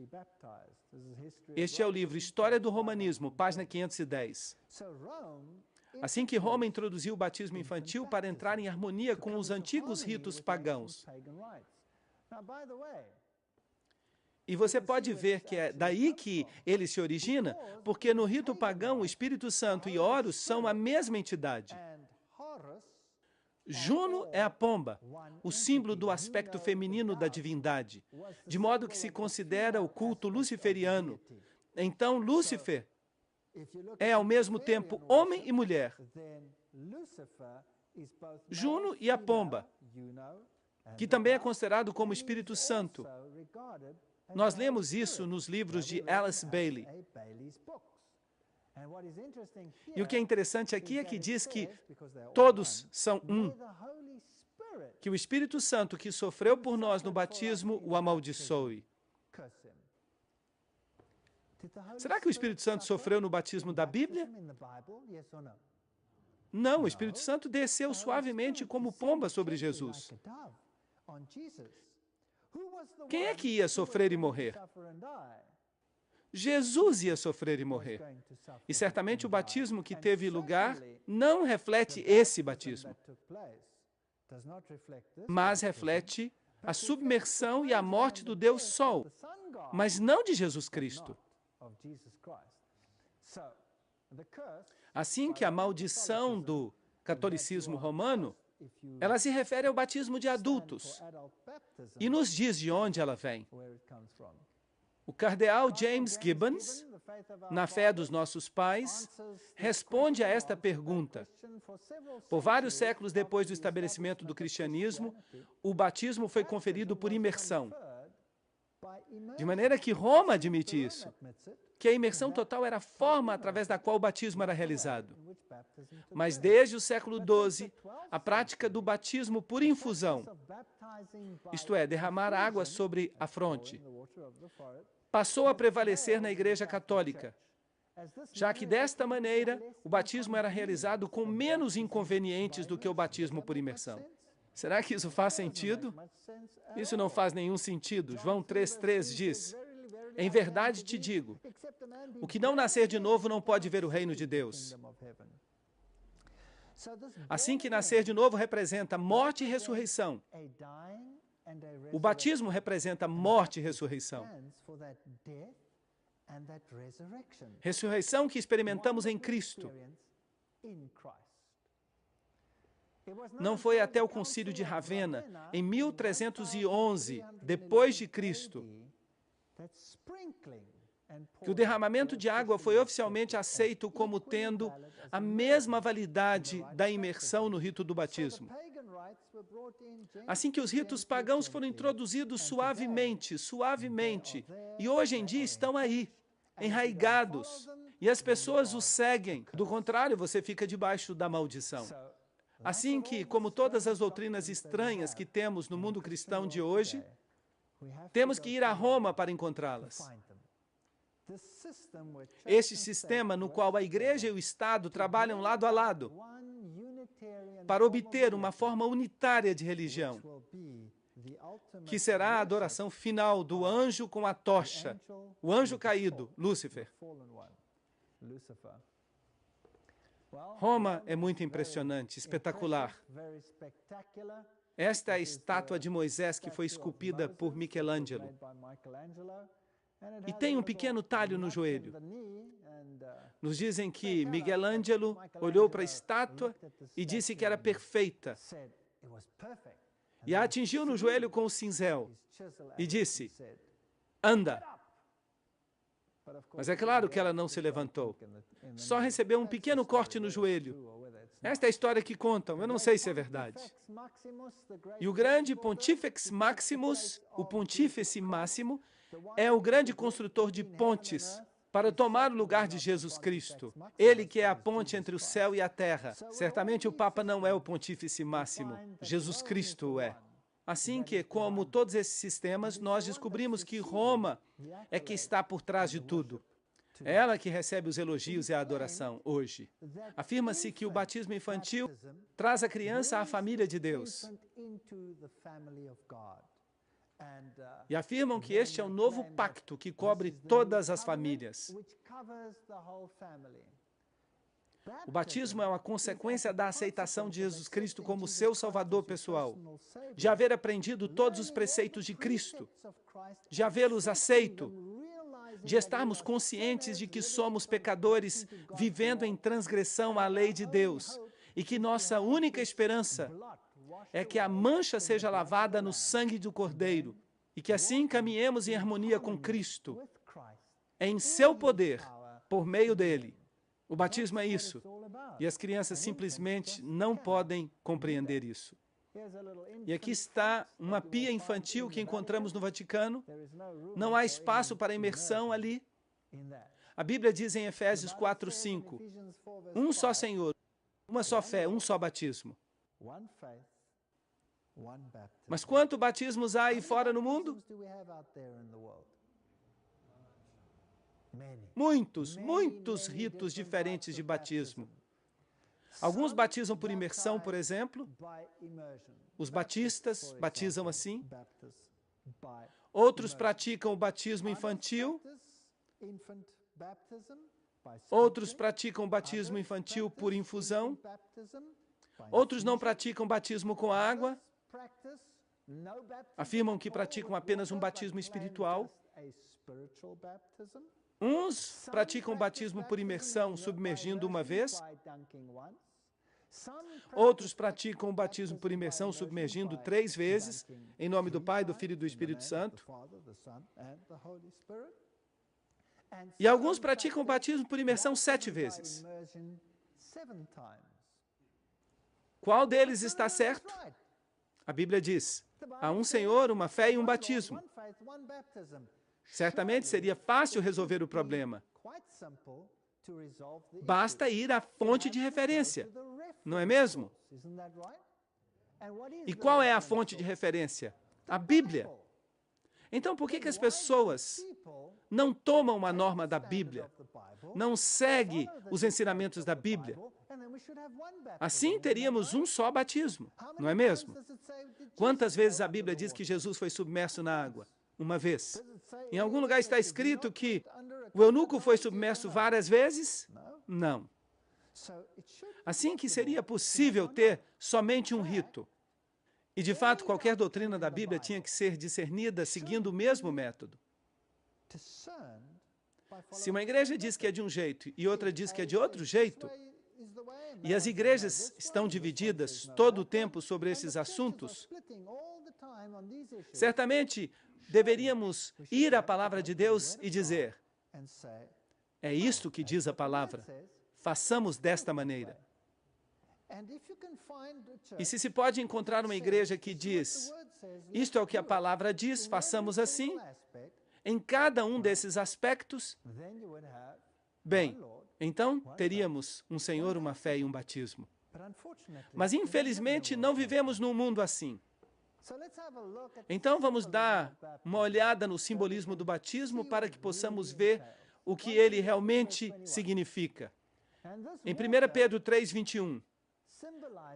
Este é o livro História do Romanismo, página 510. Assim que Roma introduziu o batismo infantil para entrar em harmonia com os antigos ritos pagãos. E você pode ver que é daí que ele se origina, porque no rito pagão o Espírito Santo e Horus são a mesma entidade. Juno é a pomba, o símbolo do aspecto feminino da divindade, de modo que se considera o culto luciferiano. Então, Lúcifer é ao mesmo tempo homem e mulher. Juno e a pomba, que também é considerado como Espírito Santo. Nós lemos isso nos livros de Alice Bailey. E o que é interessante aqui é que diz que todos são um. Que o Espírito Santo que sofreu por nós no batismo o amaldiçoe. Será que o Espírito Santo sofreu no batismo da Bíblia? Não, o Espírito Santo desceu suavemente como pomba sobre Jesus. Quem é que ia sofrer e morrer? Jesus ia sofrer e morrer. E certamente o batismo que teve lugar não reflete esse batismo, mas reflete a submersão e a morte do Deus Sol, mas não de Jesus Cristo. Assim que a maldição do catolicismo romano, ela se refere ao batismo de adultos e nos diz de onde ela vem. O cardeal James Gibbons, na fé dos nossos pais, responde a esta pergunta. Por vários séculos depois do estabelecimento do cristianismo, o batismo foi conferido por imersão. De maneira que Roma admite isso, que a imersão total era a forma através da qual o batismo era realizado. Mas desde o século XII, a prática do batismo por infusão, isto é, derramar água sobre a fronte, passou a prevalecer na Igreja Católica, já que desta maneira o batismo era realizado com menos inconvenientes do que o batismo por imersão. Será que isso faz sentido? Isso não faz nenhum sentido. João 3,3 diz: em verdade te digo, o que não nascer de novo não pode ver o reino de Deus. Assim que nascer de novo representa morte e ressurreição. O batismo representa morte e ressurreição. Ressurreição que experimentamos em Cristo. Não foi até o Concílio de Ravenna, em 1311, depois de Cristo, que o derramamento de água foi oficialmente aceito como tendo a mesma validade da imersão no rito do batismo. Assim que os ritos pagãos foram introduzidos suavemente, e hoje em dia estão aí, enraigados, e as pessoas os seguem. Do contrário, você fica debaixo da maldição. Assim que, como todas as doutrinas estranhas que temos no mundo cristão de hoje, temos que ir a Roma para encontrá-las. Este sistema no qual a Igreja e o Estado trabalham lado a lado para obter uma forma unitária de religião, que será a adoração final do anjo com a tocha, o anjo caído, Lúcifer. Roma é muito impressionante, espetacular. Esta é a estátua de Moisés que foi esculpida por Michelangelo. E tem um pequeno talho no joelho. Nos dizem que Michelangelo olhou para a estátua e disse que era perfeita. E a atingiu no joelho com o cinzel e disse: anda. Mas é claro que ela não se levantou. Só recebeu um pequeno corte no joelho. Esta é a história que contam, eu não sei se é verdade. E o grande Pontifex Maximus, o Pontífice Máximo, é o grande construtor de pontes para tomar o lugar de Jesus Cristo. Ele que é a ponte entre o céu e a terra. Certamente o Papa não é o Pontífice Máximo, Jesus Cristo o é. Assim que, como todos esses sistemas, nós descobrimos que Roma é que está por trás de tudo. É ela que recebe os elogios e a adoração hoje. Afirma-se que o batismo infantil traz a criança à família de Deus. E afirmam que este é o novo pacto que cobre todas as famílias. O batismo é uma consequência da aceitação de Jesus Cristo como seu Salvador pessoal, de haver aprendido todos os preceitos de Cristo, de havê-los aceito, de estarmos conscientes de que somos pecadores vivendo em transgressão à lei de Deus e que nossa única esperança é que a mancha seja lavada no sangue do Cordeiro e que assim caminhemos em harmonia com Cristo, em seu poder, por meio dele. O batismo é isso, e as crianças simplesmente não podem compreender isso. E aqui está uma pia infantil que encontramos no Vaticano. Não há espaço para imersão ali. A Bíblia diz em Efésios 4:5, um só Senhor, uma só fé, um só batismo. Mas quantos batismos há aí fora no mundo? Muitos ritos diferentes de batismo. Alguns batizam por imersão, por exemplo. Os batistas batizam assim. Outros praticam o batismo infantil. Outros praticam o batismo infantil por infusão. Outros não praticam batismo com água. Afirmam que praticam apenas um batismo espiritual. Uns praticam batismo por imersão, submergindo uma vez. Outros praticam o batismo por imersão, submergindo 3 vezes, em nome do Pai, do Filho e do Espírito Santo. E alguns praticam o batismo por imersão 7 vezes. Qual deles está certo? A Bíblia diz: há um Senhor, uma fé e um batismo. Certamente seria fácil resolver o problema. Basta ir à fonte de referência, não é mesmo? E qual é a fonte de referência? A Bíblia. Então, por que as pessoas não tomam a norma da Bíblia? Não seguem os ensinamentos da Bíblia? Assim, teríamos um só batismo, não é mesmo? Quantas vezes a Bíblia diz que Jesus foi submerso na água? Uma vez. Em algum lugar está escrito que o eunuco foi submerso várias vezes? Não. Assim que seria possível ter somente um rito. E, de fato, qualquer doutrina da Bíblia tinha que ser discernida seguindo o mesmo método. Se uma igreja diz que é de um jeito e outra diz que é de outro jeito, e as igrejas estão divididas todo o tempo sobre esses assuntos, certamente deveríamos ir à palavra de Deus e dizer: é isto que diz a palavra, façamos desta maneira. E se pode encontrar uma igreja que diz: isto é o que a palavra diz, façamos assim, em cada um desses aspectos, bem, então teríamos um Senhor, uma fé e um batismo. Mas, infelizmente, não vivemos num mundo assim. Então, vamos dar uma olhada no simbolismo do batismo para que possamos ver o que ele realmente significa. Em 1 Pedro 3:21,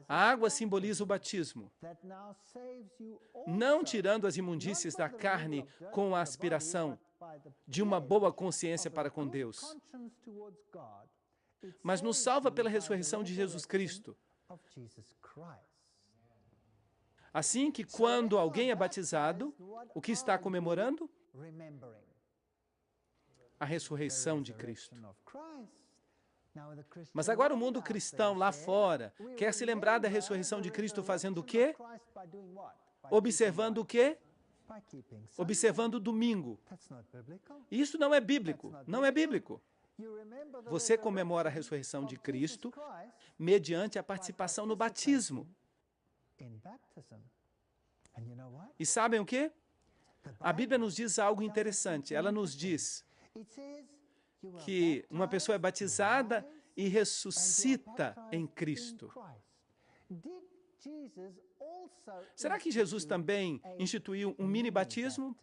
a água simboliza o batismo, não tirando as imundícies da carne com a aspiração de uma boa consciência para com Deus, mas nos salva pela ressurreição de Jesus Cristo. Assim que quando alguém é batizado, o que está comemorando? A ressurreição de Cristo. Mas agora o mundo cristão lá fora quer se lembrar da ressurreição de Cristo fazendo o quê? Observando o quê? Observando o domingo. Isso não é bíblico, não é bíblico. Você comemora a ressurreição de Cristo mediante a participação no batismo. E sabem o quê? A Bíblia nos diz algo interessante. Ela nos diz que uma pessoa é batizada e ressuscita em Cristo. Será que Jesus também instituiu um mini-batismo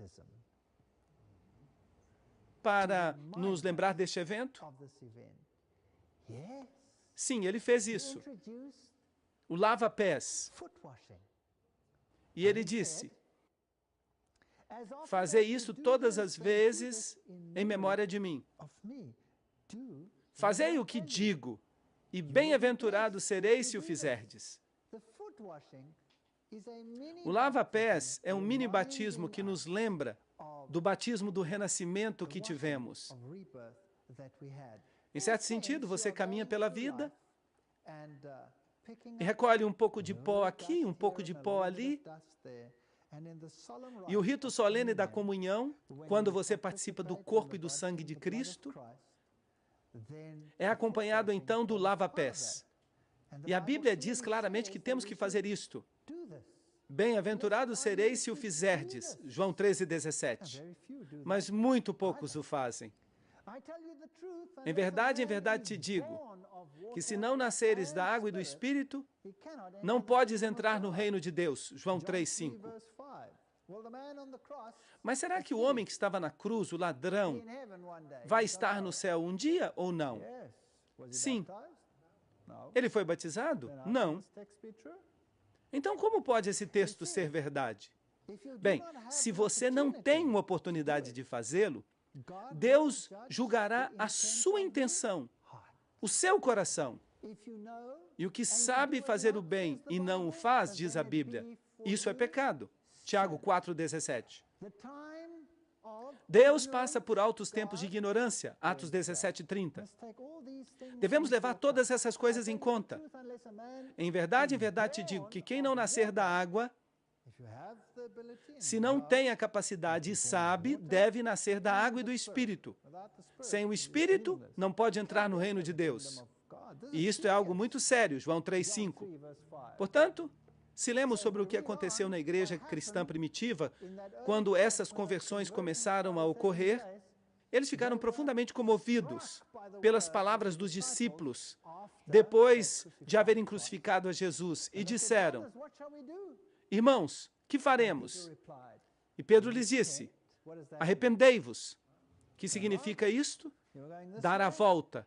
para nos lembrar deste evento? Sim, ele fez isso. O lava-pés. E ele disse: fazei isso todas as vezes em memória de mim. Fazei o que digo, e bem-aventurado sereis se o fizerdes. O lava-pés é um mini-batismo que nos lembra do batismo do renascimento que tivemos. Em certo sentido, você caminha pela vida e recolhe um pouco de pó aqui, um pouco de pó ali. E o rito solene da comunhão, quando você participa do corpo e do sangue de Cristo, é acompanhado então do lava-pés. E a Bíblia diz claramente que temos que fazer isto. Bem-aventurados sereis se o fizerdes, João 13:17. Mas muito poucos o fazem. Em verdade te digo, que se não nasceres da água e do Espírito, não podes entrar no reino de Deus, João 3:5. Mas será que o homem que estava na cruz, o ladrão, vai estar no céu um dia ou não? Sim. Ele foi batizado? Não. Então, como pode esse texto ser verdade? Bem, se você não tem uma oportunidade de fazê-lo, Deus julgará a sua intenção, o seu coração. E o que sabe fazer o bem e não o faz, diz a Bíblia, isso é pecado. Tiago 4:17. Deus passa por altos tempos de ignorância, Atos 17:30. Devemos levar todas essas coisas em conta. Em verdade te digo que quem não nascer da água, se não tem a capacidade e sabe, deve nascer da água e do Espírito. Sem o Espírito, não pode entrar no reino de Deus. E isto é algo muito sério, João 3:5. Portanto, Se lemos sobre o que aconteceu na igreja cristã primitiva, quando essas conversões começaram a ocorrer, eles ficaram profundamente comovidos pelas palavras dos discípulos, depois de haverem crucificado a Jesus, e disseram: irmãos, que faremos? E Pedro lhes disse: arrependei-vos. Que significa isto? Dar a volta.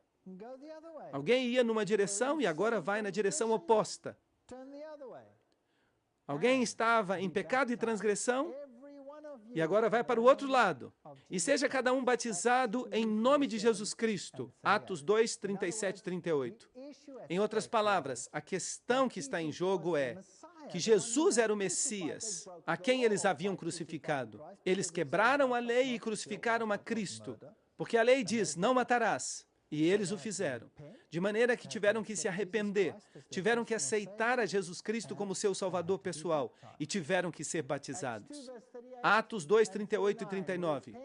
Alguém ia numa direção e agora vai na direção oposta. Alguém estava em pecado e transgressão e agora vai para o outro lado. E seja cada um batizado em nome de Jesus Cristo. Atos 2, 37 e 38. Em outras palavras, a questão que está em jogo é que Jesus era o Messias, a quem eles haviam crucificado. Eles quebraram a lei e crucificaram a Cristo, porque a lei diz: não matarás. E eles o fizeram, de maneira que tiveram que se arrepender, tiveram que aceitar a Jesus Cristo como seu Salvador pessoal e tiveram que ser batizados. Atos 2, 38 e 39.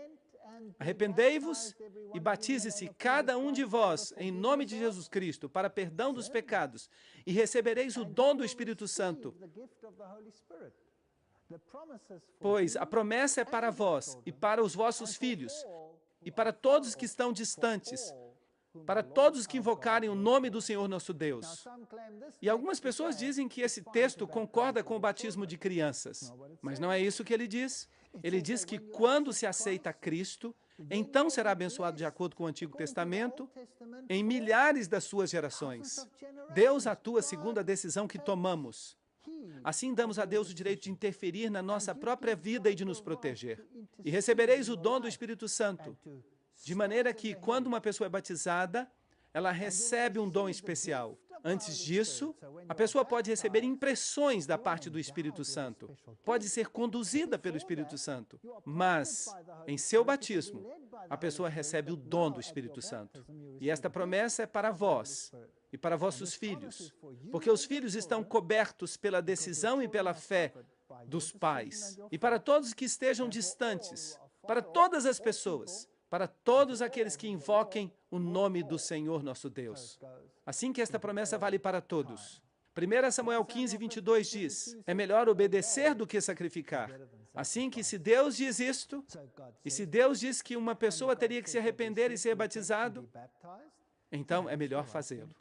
Arrependei-vos e batize-se cada um de vós em nome de Jesus Cristo para perdão dos pecados e recebereis o dom do Espírito Santo. Pois a promessa é para vós e para os vossos filhos e para todos que estão distantes, para todos que invocarem o nome do Senhor nosso Deus. E algumas pessoas dizem que esse texto concorda com o batismo de crianças, mas não é isso que ele diz. Ele diz que quando se aceita Cristo, então será abençoado de acordo com o Antigo Testamento em milhares das suas gerações. Deus atua segundo a decisão que tomamos. Assim damos a Deus o direito de interferir na nossa própria vida e de nos proteger. E recebereis o dom do Espírito Santo, de maneira que, quando uma pessoa é batizada, ela recebe um dom especial. Antes disso, a pessoa pode receber impressões da parte do Espírito Santo. Pode ser conduzida pelo Espírito Santo. Mas, em seu batismo, a pessoa recebe o dom do Espírito Santo. E esta promessa é para vós e para vossos filhos, porque os filhos estão cobertos pela decisão e pela fé dos pais. E para todos que estejam distantes, para todas as pessoas, para todos aqueles que invoquem o nome do Senhor nosso Deus. Assim que esta promessa vale para todos. 1 Samuel 15, 22 diz: é melhor obedecer do que sacrificar. Assim que se Deus diz isto, e se Deus diz que uma pessoa teria que se arrepender e ser batizado, então é melhor fazê-lo.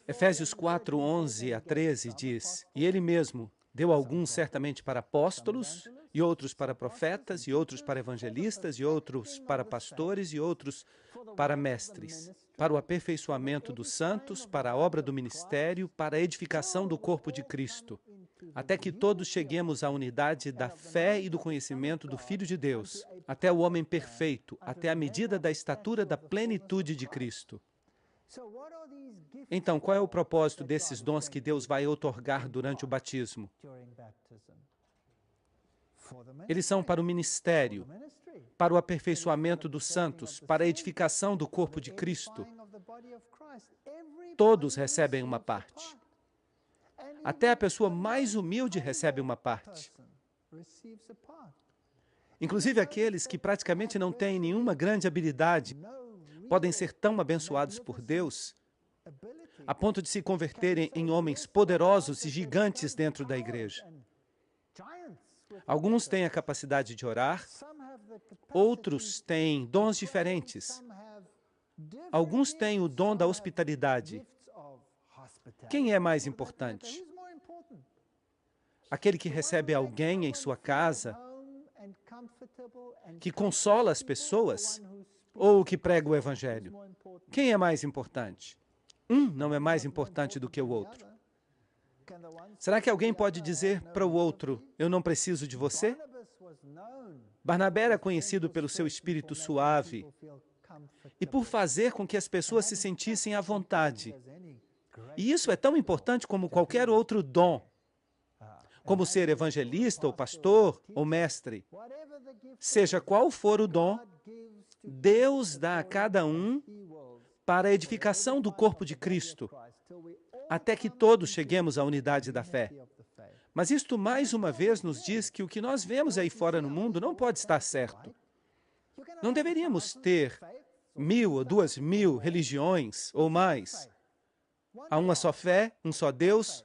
Efésios 4, 11 a 13 diz: e ele mesmo deu alguns certamente para apóstolos, e outros para profetas, e outros para evangelistas, e outros para pastores, e outros para mestres, para o aperfeiçoamento dos santos, para a obra do ministério, para a edificação do corpo de Cristo, até que todos cheguemos à unidade da fé e do conhecimento do Filho de Deus, até o homem perfeito, até a medida da estatura da plenitude de Cristo. Então, qual é o propósito desses dons que Deus vai outorgar durante o batismo? Eles são para o ministério, para o aperfeiçoamento dos santos, para a edificação do corpo de Cristo. Todos recebem uma parte. Até a pessoa mais humilde recebe uma parte. Inclusive aqueles que praticamente não têm nenhuma grande habilidade podem ser tão abençoados por Deus a ponto de se converterem em homens poderosos e gigantes dentro da igreja. Alguns têm a capacidade de orar, outros têm dons diferentes. Alguns têm o dom da hospitalidade. Quem é mais importante? Aquele que recebe alguém em sua casa, que consola as pessoas, ou o que prega o Evangelho? Quem é mais importante? Um não é mais importante do que o outro. Será que alguém pode dizer para o outro: eu não preciso de você? Barnabé era conhecido pelo seu espírito suave e por fazer com que as pessoas se sentissem à vontade. E isso é tão importante como qualquer outro dom, como ser evangelista, ou pastor, ou mestre. Seja qual for o dom, Deus dá a cada um para a edificação do corpo de Cristo, até que todos cheguemos à unidade da fé. Mas isto, mais uma vez, nos diz que o que nós vemos aí fora no mundo não pode estar certo. Não deveríamos ter 1.000 ou 2.000 religiões ou mais. Há uma só fé, um só Deus,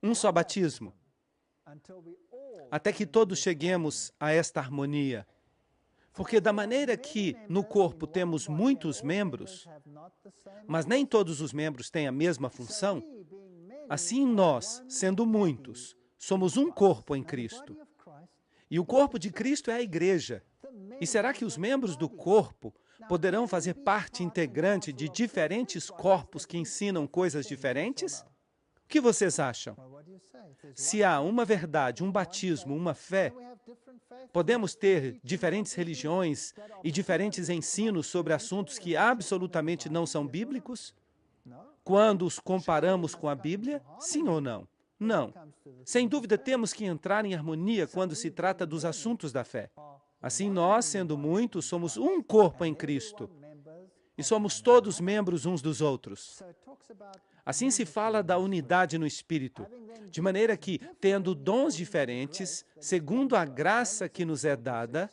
um só batismo. Até que todos cheguemos a esta harmonia. Porque da maneira que no corpo temos muitos membros, mas nem todos os membros têm a mesma função, assim nós, sendo muitos, somos um corpo em Cristo. E o corpo de Cristo é a igreja. E será que os membros do corpo poderão fazer parte integrante de diferentes corpos que ensinam coisas diferentes? O que vocês acham? Se há uma verdade, um batismo, uma fé, podemos ter diferentes religiões e diferentes ensinos sobre assuntos que absolutamente não são bíblicos? Quando os comparamos com a Bíblia, sim ou não? Não. Sem dúvida, temos que entrar em harmonia quando se trata dos assuntos da fé. Assim, nós, sendo muitos, somos um corpo em Cristo e somos todos membros uns dos outros. Assim se fala da unidade no Espírito, de maneira que, tendo dons diferentes, segundo a graça que nos é dada,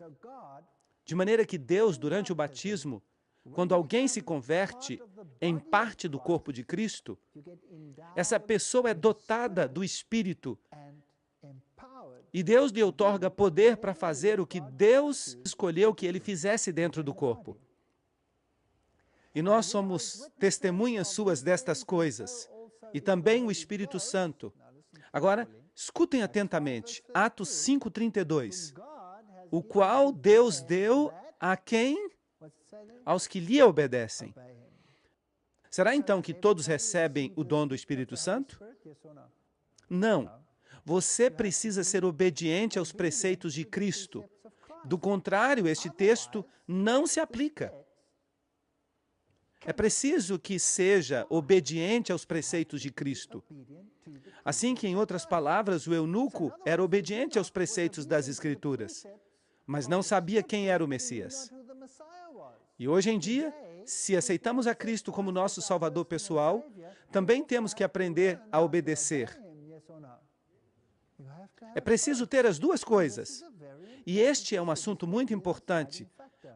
de maneira que Deus, durante o batismo, quando alguém se converte em parte do corpo de Cristo, essa pessoa é dotada do Espírito e Deus lhe outorga poder para fazer o que Deus escolheu que ele fizesse dentro do corpo. E nós somos testemunhas suas destas coisas, e também o Espírito Santo. Agora, escutem atentamente, Atos 5:32, o qual Deus deu a quem? Aos que lhe obedecem. Será então que todos recebem o dom do Espírito Santo? Não. Você precisa ser obediente aos preceitos de Cristo. Do contrário, este texto não se aplica. É preciso que seja obediente aos preceitos de Cristo. Assim que, em outras palavras, o eunuco era obediente aos preceitos das Escrituras, mas não sabia quem era o Messias. E hoje em dia, se aceitamos a Cristo como nosso Salvador pessoal, também temos que aprender a obedecer. É preciso ter as duas coisas. E este é um assunto muito importante,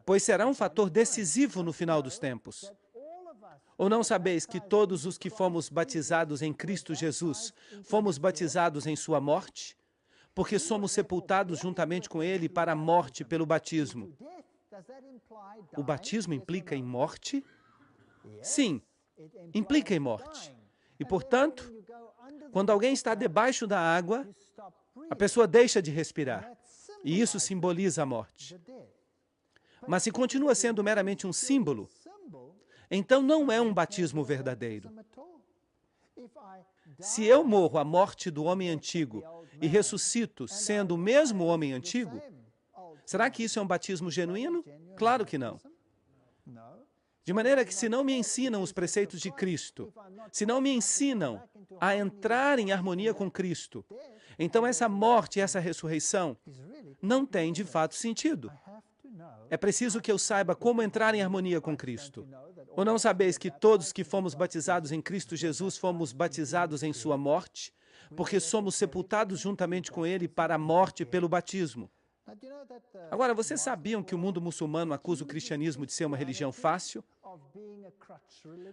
pois será um fator decisivo no final dos tempos. Ou não sabeis que todos os que fomos batizados em Cristo Jesus, fomos batizados em sua morte? Porque somos sepultados juntamente com ele para a morte pelo batismo. O batismo implica em morte? Sim, implica em morte. E, portanto, quando alguém está debaixo da água, a pessoa deixa de respirar. E isso simboliza a morte. Mas se continua sendo meramente um símbolo, então não é um batismo verdadeiro. Se eu morro a morte do homem antigo e ressuscito sendo o mesmo homem antigo, será que isso é um batismo genuíno? Claro que não. De maneira que, se não me ensinam os preceitos de Cristo, se não me ensinam a entrar em harmonia com Cristo, então essa morte e essa ressurreição não têm de fato sentido. É preciso que eu saiba como entrar em harmonia com Cristo. Ou não sabeis que todos que fomos batizados em Cristo Jesus fomos batizados em sua morte, porque somos sepultados juntamente com ele para a morte pelo batismo? Agora, vocês sabiam que o mundo muçulmano acusa o cristianismo de ser uma religião fácil?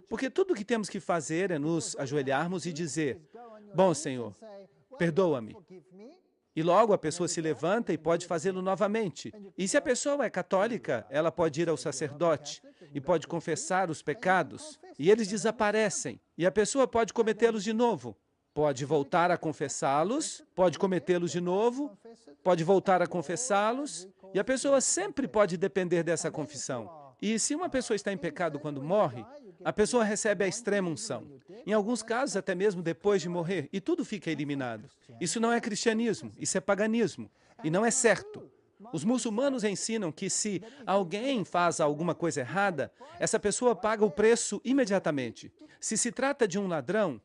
Porque tudo o que temos que fazer é nos ajoelharmos e dizer: bom, Senhor, perdoa-me. E logo a pessoa se levanta e pode fazê-lo novamente. E se a pessoa é católica, ela pode ir ao sacerdote e pode confessar os pecados, e eles desaparecem. E a pessoa pode cometê-los de novo. Pode voltar a confessá-los, pode cometê-los de novo, pode voltar a confessá-los, e a pessoa sempre pode depender dessa confissão. E se uma pessoa está em pecado quando morre, a pessoa recebe a extrema unção. Em alguns casos, até mesmo depois de morrer, e tudo fica eliminado. Isso não é cristianismo, isso é paganismo, e não é certo. Os muçulmanos ensinam que se alguém faz alguma coisa errada, essa pessoa paga o preço imediatamente. Se se trata de um ladrão,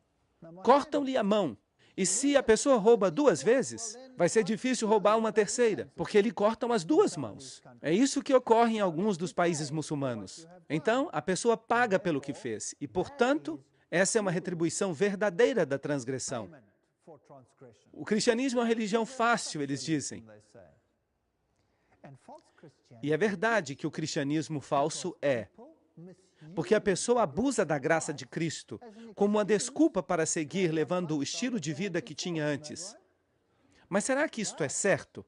cortam-lhe a mão. E se a pessoa rouba 2 vezes, vai ser difícil roubar uma terceira, porque lhe cortam as 2 mãos. É isso que ocorre em alguns dos países muçulmanos. Então, a pessoa paga pelo que fez, e, portanto, essa é uma retribuição verdadeira da transgressão. O cristianismo é uma religião fácil, eles dizem. E é verdade que o cristianismo falso é, porque a pessoa abusa da graça de Cristo como uma desculpa para seguir levando o estilo de vida que tinha antes. Mas será que isto é certo?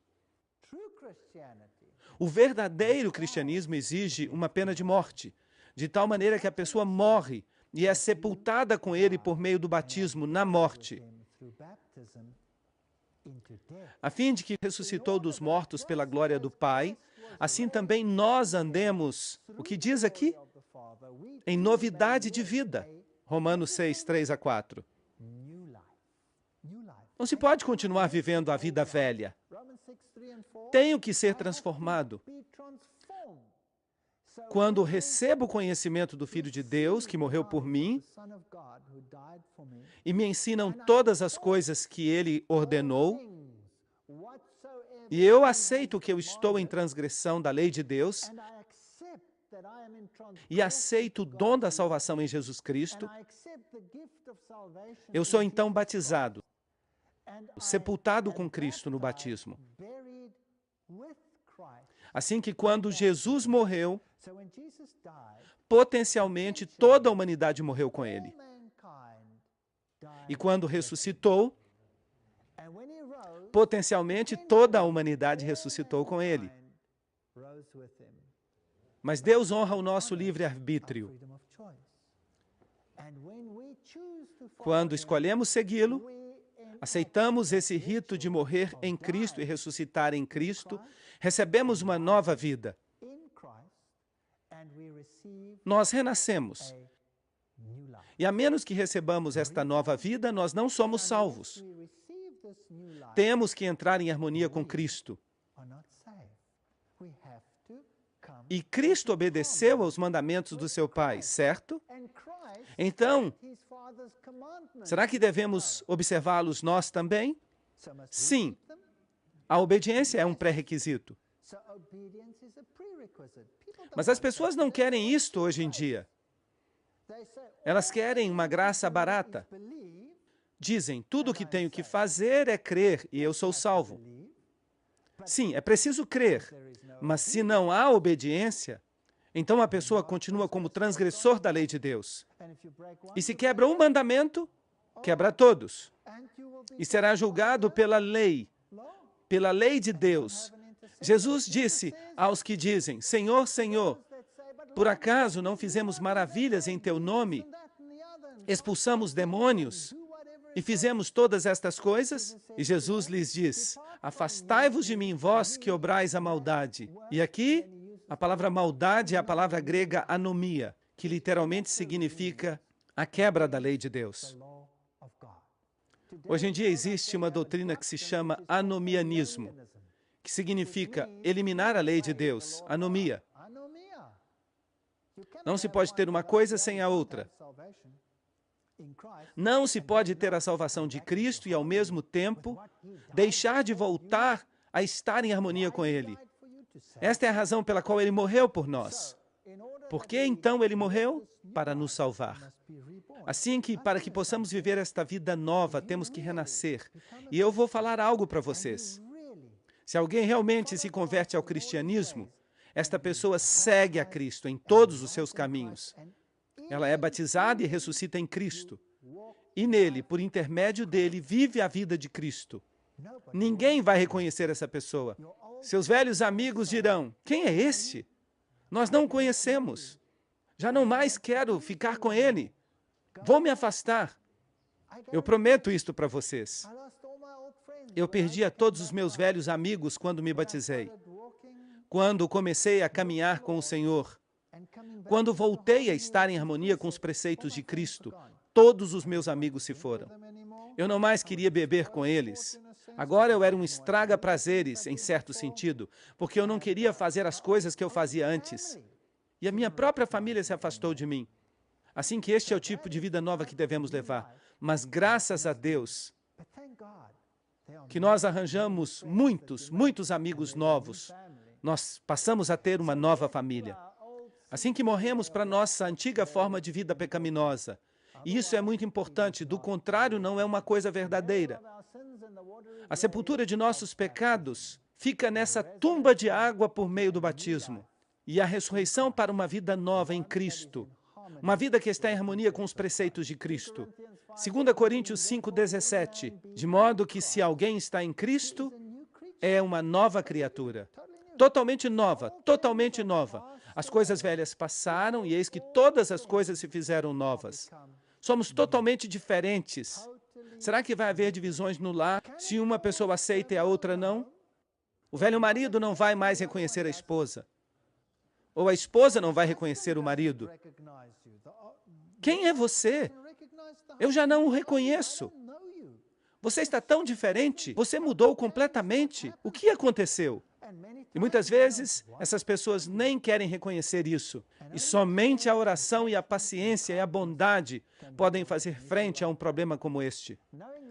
O verdadeiro cristianismo exige uma pena de morte, de tal maneira que a pessoa morre e é sepultada com ele por meio do batismo na morte, a fim de que ressuscitou dos mortos pela glória do Pai, assim também nós andemos, o que diz aqui? Em novidade de vida. Romanos 6, 3-4. Não se pode continuar vivendo a vida velha. Tenho que ser transformado. Quando recebo o conhecimento do Filho de Deus, que morreu por mim, e me ensinam todas as coisas que Ele ordenou, e eu aceito que eu estou em transgressão da lei de Deus, e aceito o dom da salvação em Jesus Cristo, eu sou então batizado, sepultado com Cristo no batismo. Assim que quando Jesus morreu, potencialmente toda a humanidade morreu com ele. E quando ressuscitou, potencialmente toda a humanidade ressuscitou com ele. Mas Deus honra o nosso livre-arbítrio. Quando escolhemos segui-lo, aceitamos esse rito de morrer em Cristo e ressuscitar em Cristo, recebemos uma nova vida. Nós renascemos. E a menos que recebamos esta nova vida, nós não somos salvos. Temos que entrar em harmonia com Cristo. E Cristo obedeceu aos mandamentos do seu Pai, certo? Então, será que devemos observá-los nós também? Sim. A obediência é um pré-requisito. Mas as pessoas não querem isto hoje em dia. Elas querem uma graça barata. Dizem, tudo o que tenho que fazer é crer e eu sou salvo. Sim, é preciso crer, mas se não há obediência, então a pessoa continua como transgressor da lei de Deus. E se quebra um mandamento, quebra todos. E será julgado pela lei de Deus. Jesus disse aos que dizem, Senhor, Senhor, por acaso não fizemos maravilhas em teu nome? Expulsamos demônios e fizemos todas estas coisas? E Jesus lhes diz, afastai-vos de mim, vós que obrais a maldade. E aqui, a palavra maldade é a palavra grega anomia, que literalmente significa a quebra da lei de Deus. Hoje em dia existe uma doutrina que se chama anomianismo, que significa eliminar a lei de Deus, anomia. Não se pode ter uma coisa sem a outra. Não se pode ter a salvação de Cristo e, ao mesmo tempo, deixar de voltar a estar em harmonia com Ele. Esta é a razão pela qual Ele morreu por nós. Por que, então, Ele morreu? Para nos salvar. Assim que, para que possamos viver esta vida nova, temos que renascer. E eu vou falar algo para vocês. Se alguém realmente se converte ao cristianismo, esta pessoa segue a Cristo em todos os seus caminhos. Ela é batizada e ressuscita em Cristo. E nele, por intermédio dele, vive a vida de Cristo. Ninguém vai reconhecer essa pessoa. Seus velhos amigos dirão, quem é esse? Nós não o conhecemos. Já não mais quero ficar com ele. Vou me afastar. Eu prometo isto para vocês. Eu perdi a todos os meus velhos amigos quando me batizei. Quando comecei a caminhar com o Senhor. Quando voltei a estar em harmonia com os preceitos de Cristo, todos os meus amigos se foram. Eu não mais queria beber com eles. Agora eu era um estraga-prazeres, em certo sentido, porque eu não queria fazer as coisas que eu fazia antes. E a minha própria família se afastou de mim. Assim que este é o tipo de vida nova que devemos levar. Mas graças a Deus, que nós arranjamos muitos amigos novos. Nós passamos a ter uma nova família. Assim que morremos para nossa antiga forma de vida pecaminosa E isso é muito importante, do contrário, não é uma coisa verdadeira. A sepultura de nossos pecados fica nessa tumba de água por meio do batismo. E a ressurreição para uma vida nova em Cristo. Uma vida que está em harmonia com os preceitos de Cristo. 2 Coríntios 5:17. De modo que se alguém está em Cristo, é uma nova criatura. Totalmente nova, totalmente nova. As coisas velhas passaram e eis que todas as coisas se fizeram novas. Somos totalmente diferentes. Será que vai haver divisões no lar se uma pessoa aceita e a outra não? O velho marido não vai mais reconhecer a esposa. Ou a esposa não vai reconhecer o marido. Quem é você? Eu já não o reconheço. Você está tão diferente. Você mudou completamente. O que aconteceu? E muitas vezes, essas pessoas nem querem reconhecer isso. E somente a oração e a paciência e a bondade podem fazer frente a um problema como este.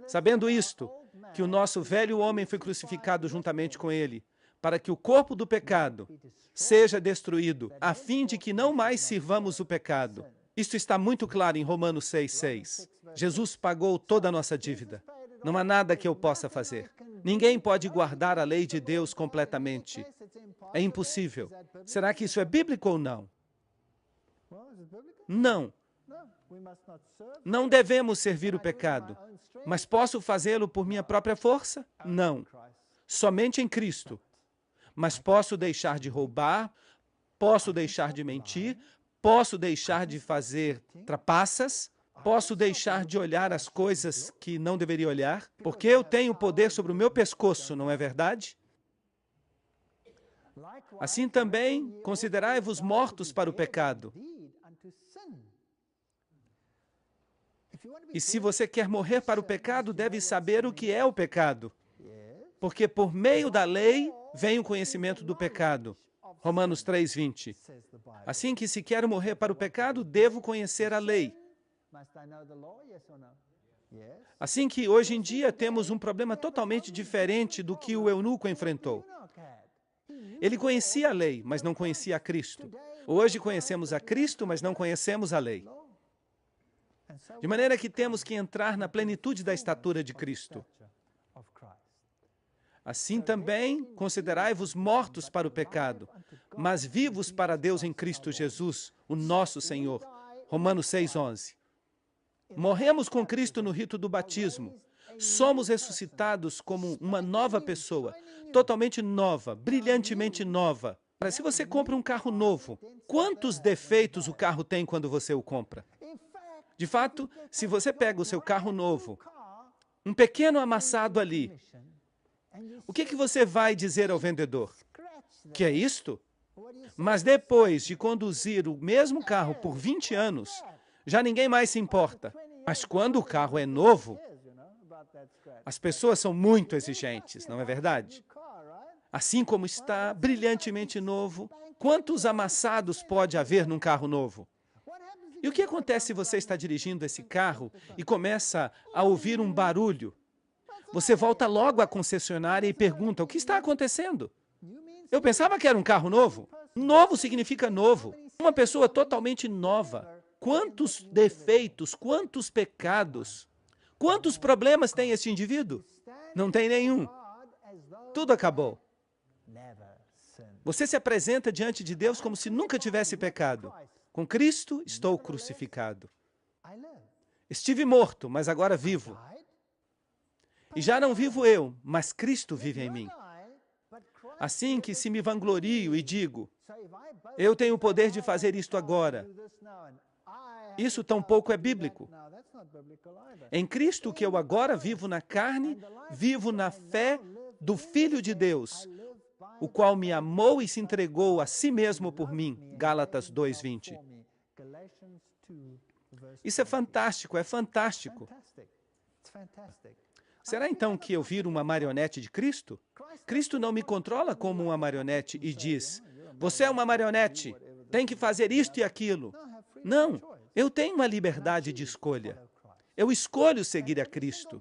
Sabendo isto, que o nosso velho homem foi crucificado juntamente com ele, para que o corpo do pecado seja destruído, a fim de que não mais sirvamos o pecado. Isto está muito claro em Romanos 6:6. Jesus pagou toda a nossa dívida. Não há nada que eu possa fazer. Ninguém pode guardar a lei de Deus completamente. É impossível. Será que isso é bíblico ou não? Não. Não devemos servir o pecado. Mas posso fazê-lo por minha própria força? Não. Somente em Cristo. Mas posso deixar de roubar, posso deixar de mentir, posso deixar de fazer trapaças, posso deixar de olhar as coisas que não deveria olhar, porque eu tenho poder sobre o meu pescoço, não é verdade? Assim também, considerai-vos mortos para o pecado. E se você quer morrer para o pecado, deve saber o que é o pecado. Porque por meio da lei vem o conhecimento do pecado. Romanos 3:20. Assim que se quero morrer para o pecado, devo conhecer a lei. Assim que hoje em dia temos um problema totalmente diferente do que o eunuco enfrentou. Ele conhecia a lei, mas não conhecia a Cristo. Hoje conhecemos a Cristo, mas não conhecemos a lei. De maneira que temos que entrar na plenitude da estatura de Cristo. Assim também, considerai-vos mortos para o pecado, mas vivos para Deus em Cristo Jesus, o nosso Senhor. Romanos 6:11. Morremos com Cristo no rito do batismo. Somos ressuscitados como uma nova pessoa, totalmente nova, brilhantemente nova. Mas se você compra um carro novo, quantos defeitos o carro tem quando você o compra? De fato, se você pega o seu carro novo, um pequeno amassado ali, o que você vai dizer ao vendedor? Que é isto? Mas depois de conduzir o mesmo carro por 20 anos, já ninguém mais se importa. Mas quando o carro é novo, as pessoas são muito exigentes, não é verdade? Assim como está brilhantemente novo, quantos amassados pode haver num carro novo? E o que acontece se você está dirigindo esse carro e começa a ouvir um barulho? Você volta logo à concessionária e pergunta, o que está acontecendo? Eu pensava que era um carro novo. Novo significa novo. Uma pessoa totalmente nova. Quantos defeitos, quantos pecados, quantos problemas tem esse indivíduo? Não tem nenhum. Tudo acabou. Você se apresenta diante de Deus como se nunca tivesse pecado. Com Cristo, estou crucificado. Estive morto, mas agora vivo. E já não vivo eu, mas Cristo vive em mim. Assim que se me vanglorio e digo, eu tenho o poder de fazer isto agora. Isso tampouco é bíblico. Em Cristo que eu agora vivo na carne, vivo na fé do Filho de Deus, o qual me amou e se entregou a si mesmo por mim. Gálatas 2:20. Isso é fantástico, é fantástico. Será então que eu viro uma marionete de Cristo? Cristo não me controla como uma marionete e diz, você é uma marionete, tem que fazer isto e aquilo. Não, eu tenho uma liberdade de escolha. Eu escolho seguir a Cristo.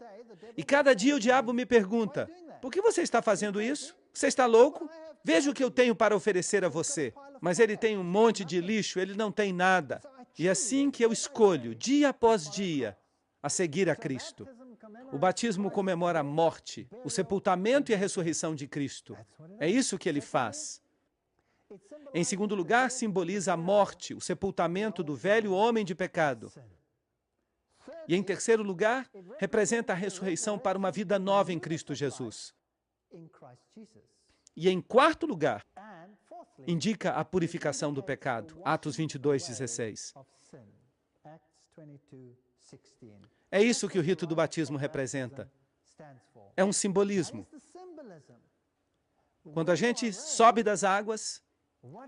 E cada dia o diabo me pergunta, por que você está fazendo isso? Você está louco? Veja o que eu tenho para oferecer a você. Mas ele tem um monte de lixo, ele não tem nada. E assim que eu escolho, dia após dia, a seguir a Cristo. O batismo comemora a morte, o sepultamento e a ressurreição de Cristo. É isso que ele faz. Em segundo lugar, simboliza a morte, o sepultamento do velho homem de pecado. E em terceiro lugar, representa a ressurreição para uma vida nova em Cristo Jesus. E em quarto lugar, indica a purificação do pecado. Atos 22:16. É isso que o rito do batismo representa. É um simbolismo. Quando a gente sobe das águas,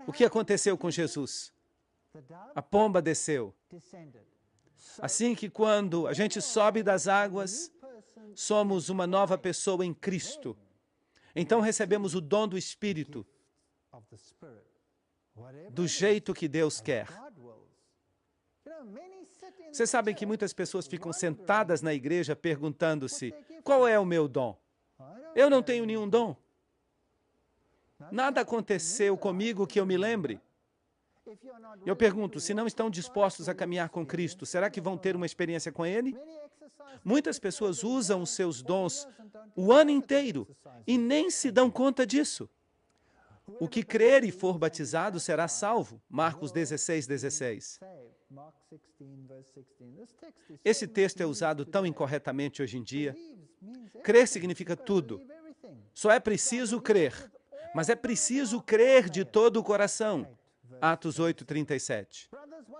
o que aconteceu com Jesus? A pomba desceu. Assim que quando a gente sobe das águas, somos uma nova pessoa em Cristo. Então recebemos o dom do Espírito, do jeito que Deus quer. Vocês sabem que muitas pessoas ficam sentadas na igreja perguntando-se: qual é o meu dom? Eu não tenho nenhum dom. Nada aconteceu comigo que eu me lembre. Eu pergunto, se não estão dispostos a caminhar com Cristo, será que vão ter uma experiência com Ele? Muitas pessoas usam os seus dons o ano inteiro e nem se dão conta disso. O que crer e for batizado será salvo. Marcos 16:16. Esse texto é usado tão incorretamente hoje em dia. Crer significa tudo. Só é preciso crer. Mas é preciso crer de todo o coração. Atos 8:37.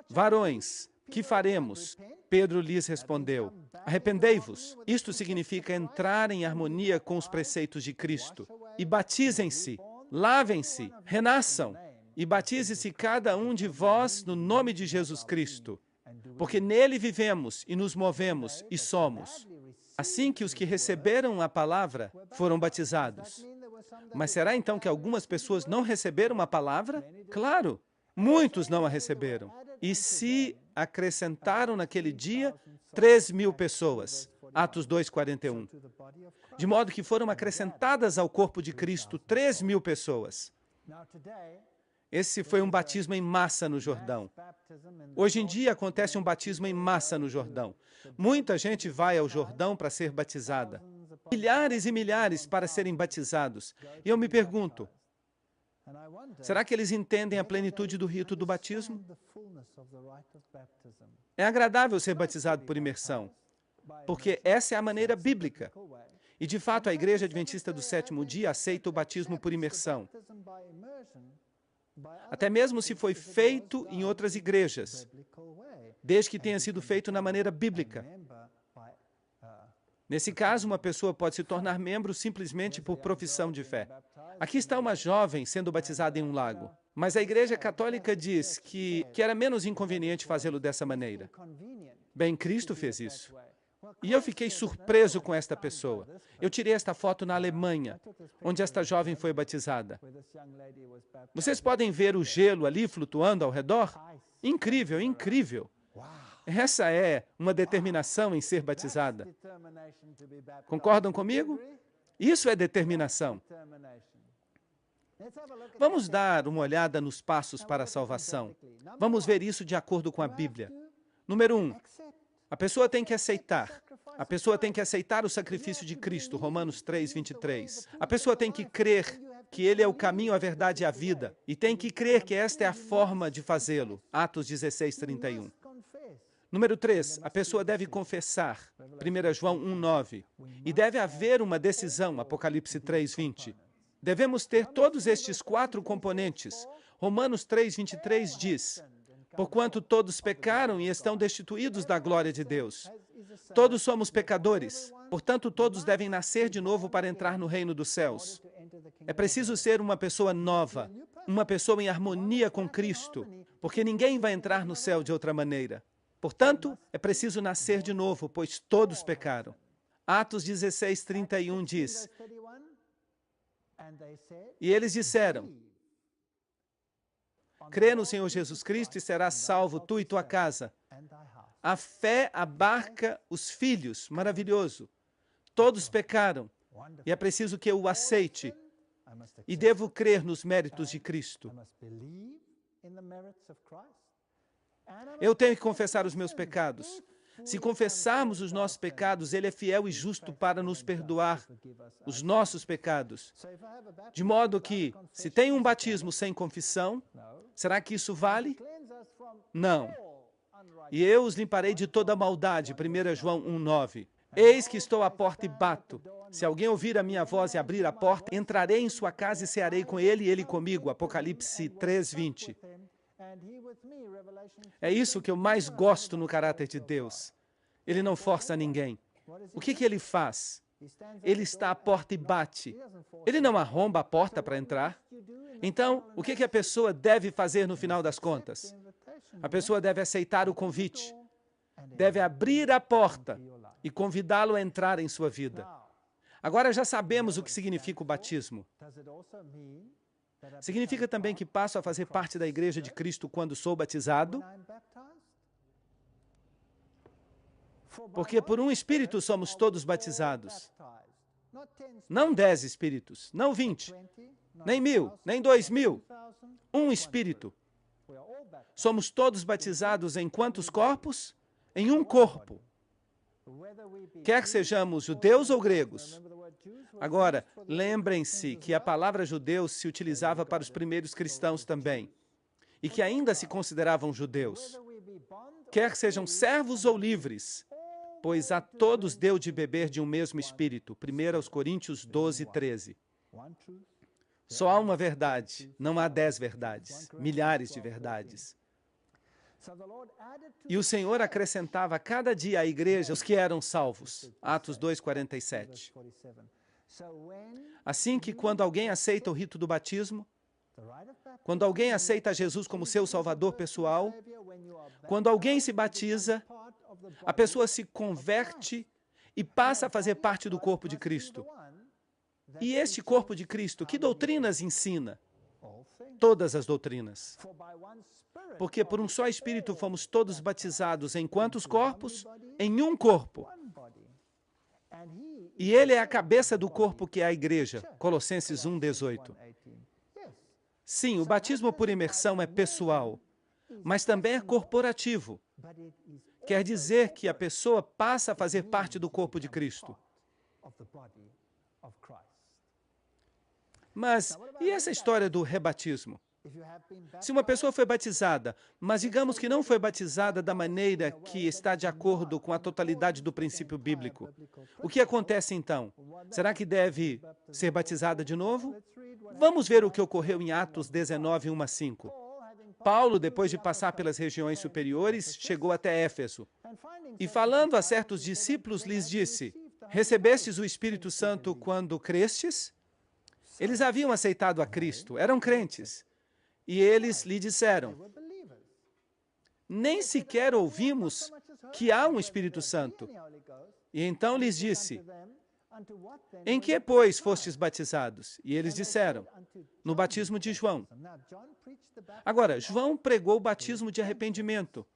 Varões, que faremos? Pedro lhes respondeu: arrependei-vos. Isto significa entrar em harmonia com os preceitos de Cristo. E batizem-se, lavem-se, renasçam. E batize-se cada um de vós no nome de Jesus Cristo. Porque nele vivemos e nos movemos e somos. Assim que os que receberam a palavra foram batizados. Mas será então que algumas pessoas não receberam a palavra? Claro, muitos não a receberam. E se acrescentaram naquele dia 3.000 pessoas. Atos 2:41. De modo que foram acrescentadas ao corpo de Cristo 3.000 pessoas. Esse foi um batismo em massa no Jordão. Hoje em dia acontece um batismo em massa no Jordão. Muita gente vai ao Jordão para ser batizada. Milhares e milhares para serem batizados. E eu me pergunto, será que eles entendem a plenitude do rito do batismo? É agradável ser batizado por imersão, porque essa é a maneira bíblica. E, de fato, a Igreja Adventista do Sétimo Dia aceita o batismo por imersão. Até mesmo se foi feito em outras igrejas, desde que tenha sido feito na maneira bíblica. Nesse caso, uma pessoa pode se tornar membro simplesmente por profissão de fé. Aqui está uma jovem sendo batizada em um lago, mas a Igreja Católica diz que era menos inconveniente fazê-lo dessa maneira. Bem, Cristo fez isso. E eu fiquei surpreso com esta pessoa. Eu tirei esta foto na Alemanha, onde esta jovem foi batizada. Vocês podem ver o gelo ali flutuando ao redor? Incrível, incrível. Essa é uma determinação em ser batizada. Concordam comigo? Isso é determinação. Vamos dar uma olhada nos passos para a salvação. Vamos ver isso de acordo com a Bíblia. Número 1. A pessoa tem que aceitar. A pessoa tem que aceitar o sacrifício de Cristo, Romanos 3:23. A pessoa tem que crer que Ele é o caminho, a verdade e a vida. E tem que crer que esta é a forma de fazê-lo, Atos 16:31. Número 3, a pessoa deve confessar, 1 João 1:9. E deve haver uma decisão, Apocalipse 3:20. Devemos ter todos estes 4 componentes. Romanos 3:23 diz: porquanto todos pecaram e estão destituídos da glória de Deus. Todos somos pecadores, portanto todos devem nascer de novo para entrar no reino dos céus. É preciso ser uma pessoa nova, uma pessoa em harmonia com Cristo, porque ninguém vai entrar no céu de outra maneira. Portanto, é preciso nascer de novo, pois todos pecaram. Atos 16:31 diz: e eles disseram: crê no Senhor Jesus Cristo e serás salvo, tu e tua casa. A fé abarca os filhos. Maravilhoso. Todos pecaram. E é preciso que eu o aceite. E devo crer nos méritos de Cristo. Eu tenho que confessar os meus pecados. Se confessarmos os nossos pecados, Ele é fiel e justo para nos perdoar os nossos pecados. De modo que, se tem um batismo sem confissão, será que isso vale? Não. E eu os limparei de toda maldade, 1 João 1,9. Eis que estou à porta e bato. Se alguém ouvir a minha voz e abrir a porta, entrarei em sua casa e cearei com ele e ele comigo. Apocalipse 3:20. É isso que eu mais gosto no caráter de Deus. Ele não força ninguém. O que ele faz? Ele está à porta e bate. Ele não arromba a porta para entrar. Então, o que a pessoa deve fazer no final das contas? A pessoa deve aceitar o convite. Deve abrir a porta e convidá-lo a entrar em sua vida. Agora já sabemos o que significa o batismo. Significa também que passo a fazer parte da Igreja de Cristo quando sou batizado? Porque por um Espírito somos todos batizados. Não 10 Espíritos, não 20, nem 1000, nem 2000. Um Espírito. Somos todos batizados em quantos corpos? Em um corpo. Quer que sejamos judeus ou gregos. Agora, lembrem-se que a palavra judeu se utilizava para os primeiros cristãos também, e que ainda se consideravam judeus. Quer que sejam servos ou livres, pois a todos deu de beber de um mesmo Espírito. 1 Coríntios 12:13. Só há uma verdade, não há 10 verdades, milhares de verdades. E o Senhor acrescentava a cada dia à igreja os que eram salvos. Atos 2:47. Assim que quando alguém aceita o rito do batismo, quando alguém aceita Jesus como seu salvador pessoal, quando alguém se batiza, a pessoa se converte e passa a fazer parte do corpo de Cristo. E este corpo de Cristo, que doutrinas ensina? Todas as doutrinas. Porque por um só Espírito fomos todos batizados em quantos corpos? Em um corpo. E Ele é a cabeça do corpo que é a igreja. Colossenses 1:18. Sim, o batismo por imersão é pessoal, mas também é corporativo. Quer dizer que a pessoa passa a fazer parte do corpo de Cristo. Mas, e essa história do rebatismo? Se uma pessoa foi batizada, mas digamos que não foi batizada da maneira que está de acordo com a totalidade do princípio bíblico, o que acontece então? Será que deve ser batizada de novo? Vamos ver o que ocorreu em Atos 19:1-5. Paulo, depois de passar pelas regiões superiores, chegou até Éfeso. E falando a certos discípulos, lhes disse: recebestes o Espírito Santo quando crestes? Eles haviam aceitado a Cristo, eram crentes. E eles lhe disseram: nem sequer ouvimos que há um Espírito Santo. E então lhes disse: em que, pois, fostes batizados? E eles disseram: no batismo de João. Agora, João pregou o batismo de arrependimento.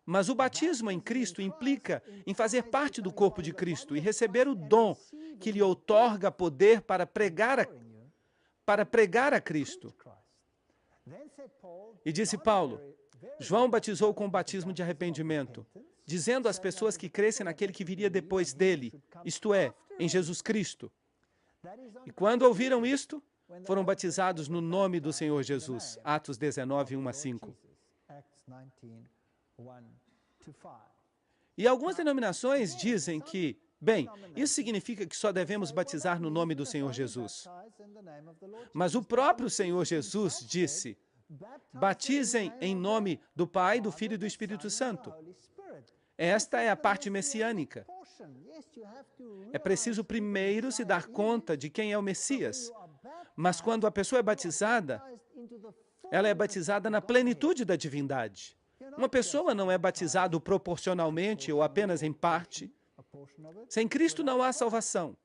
Mas o batismo em Cristo implica em fazer parte do corpo de Cristo e receber o dom que lhe outorga poder para pregar a Cristo. E disse Paulo: João batizou com o batismo de arrependimento, dizendo às pessoas que crescem naquele que viria depois dele, isto é, em Jesus Cristo. E quando ouviram isto, foram batizados no nome do Senhor Jesus. Atos 19:1-5. E algumas denominações dizem que, bem, isso significa que só devemos batizar no nome do Senhor Jesus. Mas o próprio Senhor Jesus disse: batizem em nome do Pai, do Filho e do Espírito Santo. Esta é a parte messiânica. É preciso primeiro se dar conta de quem é o Messias. Mas quando a pessoa é batizada, ela é batizada na plenitude da divindade. Uma pessoa não é batizada proporcionalmente ou apenas em parte. Sem Cristo não há salvação.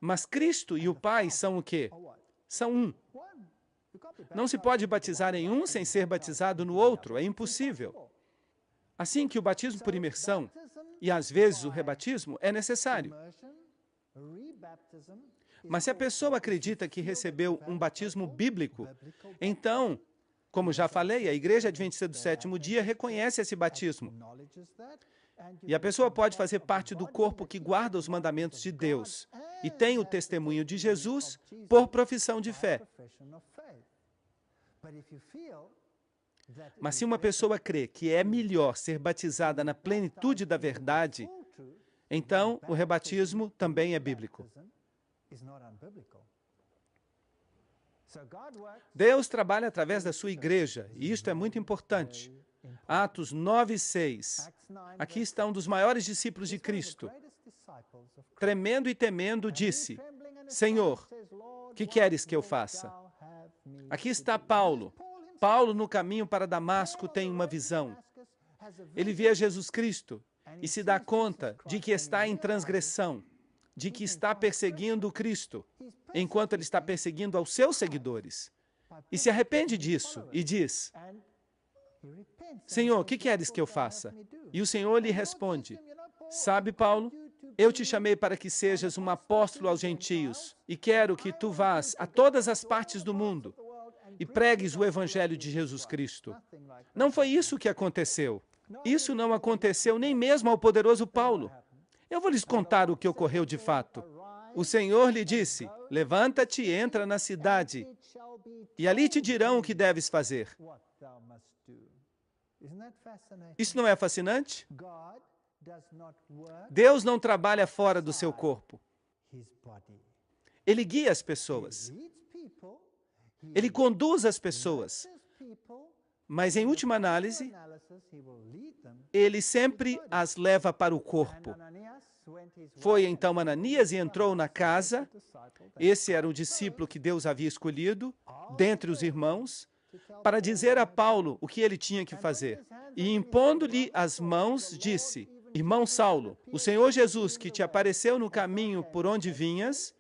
Mas Cristo e o Pai são o quê? São um. Não se pode batizar em um sem ser batizado no outro, é impossível. Assim que o batismo por imersão, e às vezes o rebatismo, é necessário. Mas se a pessoa acredita que recebeu um batismo bíblico, então Como já falei, a Igreja Adventista do Sétimo Dia reconhece esse batismo. E a pessoa pode fazer parte do corpo que guarda os mandamentos de Deus e tem o testemunho de Jesus por profissão de fé. Mas se uma pessoa crê que é melhor ser batizada na plenitude da verdade, então o rebatismo também é bíblico. Deus trabalha através da sua igreja, e isto é muito importante. Atos 9:6. Aqui está um dos maiores discípulos de Cristo. Tremendo e temendo, disse: Senhor, que queres que eu faça? Aqui está Paulo. Paulo, no caminho para Damasco, tem uma visão. Ele vê Jesus Cristo e se dá conta de que está em transgressão, de que está perseguindo o Cristo, enquanto ele está perseguindo aos seus seguidores. E se arrepende disso e diz: Senhor, o que queres que eu faça? E o Senhor lhe responde: Sabe, Paulo, eu te chamei para que sejas um apóstolo aos gentios e quero que tu vás a todas as partes do mundo e pregues o evangelho de Jesus Cristo. Não foi isso que aconteceu. Isso não aconteceu nem mesmo ao poderoso Paulo. Eu vou lhes contar o que ocorreu de fato. O Senhor lhe disse: Levanta-te e entra na cidade, e ali te dirão o que deves fazer. Isso não é fascinante? Deus não trabalha fora do seu corpo. Ele guia as pessoas. Ele conduz as pessoas. Mas, em última análise, ele sempre as leva para o corpo. Foi então Ananias e entrou na casa. Esse era o discípulo que Deus havia escolhido, dentre os irmãos, para dizer a Paulo o que ele tinha que fazer. E, impondo-lhe as mãos, disse: Irmão Saulo, o Senhor Jesus, que te apareceu no caminho por onde vinhas,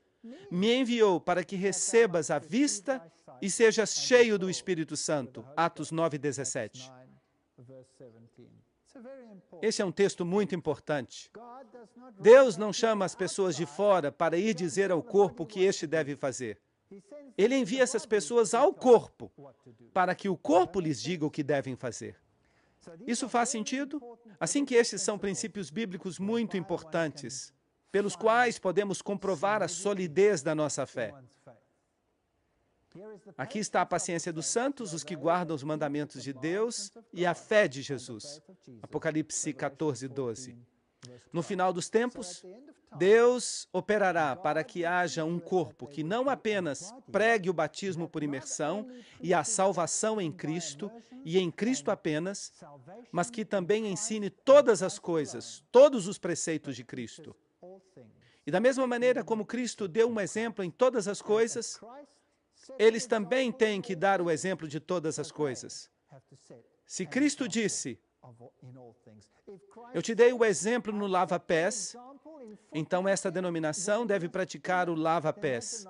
me enviou para que recebas a vista e sejas cheio do Espírito Santo. Atos 9:17. Esse é um texto muito importante. Deus não chama as pessoas de fora para ir dizer ao corpo o que este deve fazer. Ele envia essas pessoas ao corpo para que o corpo lhes diga o que devem fazer. Isso faz sentido? Assim que estes são princípios bíblicos muito importantes, pelos quais podemos comprovar a solidez da nossa fé. Aqui está a paciência dos santos, os que guardam os mandamentos de Deus, e a fé de Jesus. Apocalipse 14:12. No final dos tempos, Deus operará para que haja um corpo que não apenas pregue o batismo por imersão e a salvação em Cristo, e em Cristo apenas, mas que também ensine todas as coisas, todos os preceitos de Cristo. E da mesma maneira como Cristo deu um exemplo em todas as coisas, eles também têm que dar o exemplo de todas as coisas. Se Cristo disse: Eu te dei o exemplo no lava-pés, então esta denominação deve praticar o lava-pés.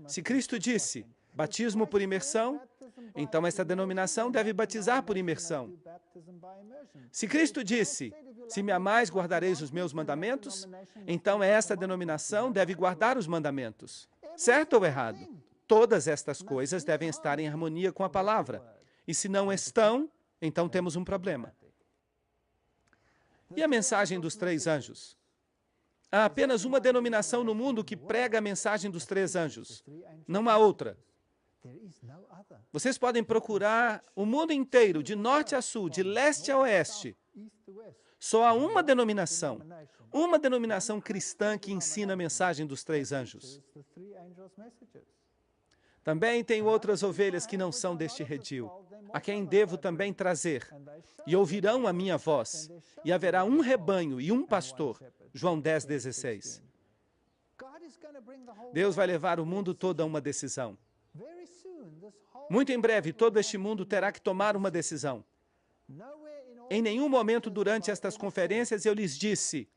Se Cristo disse: Batismo por imersão, então esta denominação deve batizar por imersão. Se Cristo disse: Se me amais, guardareis os meus mandamentos, então esta denominação deve guardar os mandamentos. Certo ou errado? Todas estas coisas devem estar em harmonia com a palavra. E se não estão, então temos um problema. E a mensagem dos 3 anjos? Há apenas uma denominação no mundo que prega a mensagem dos 3 anjos. Não há outra. Vocês podem procurar o mundo inteiro, de norte a sul, de leste a oeste. Só há uma denominação cristã que ensina a mensagem dos 3 anjos. Também tenho outras ovelhas que não são deste redil, a quem devo também trazer, e ouvirão a minha voz, e haverá um rebanho e um pastor. João 10:16. Deus vai levar o mundo todo a uma decisão. Muito em breve, todo este mundo terá que tomar uma decisão. Em nenhum momento durante estas conferências eu lhes disse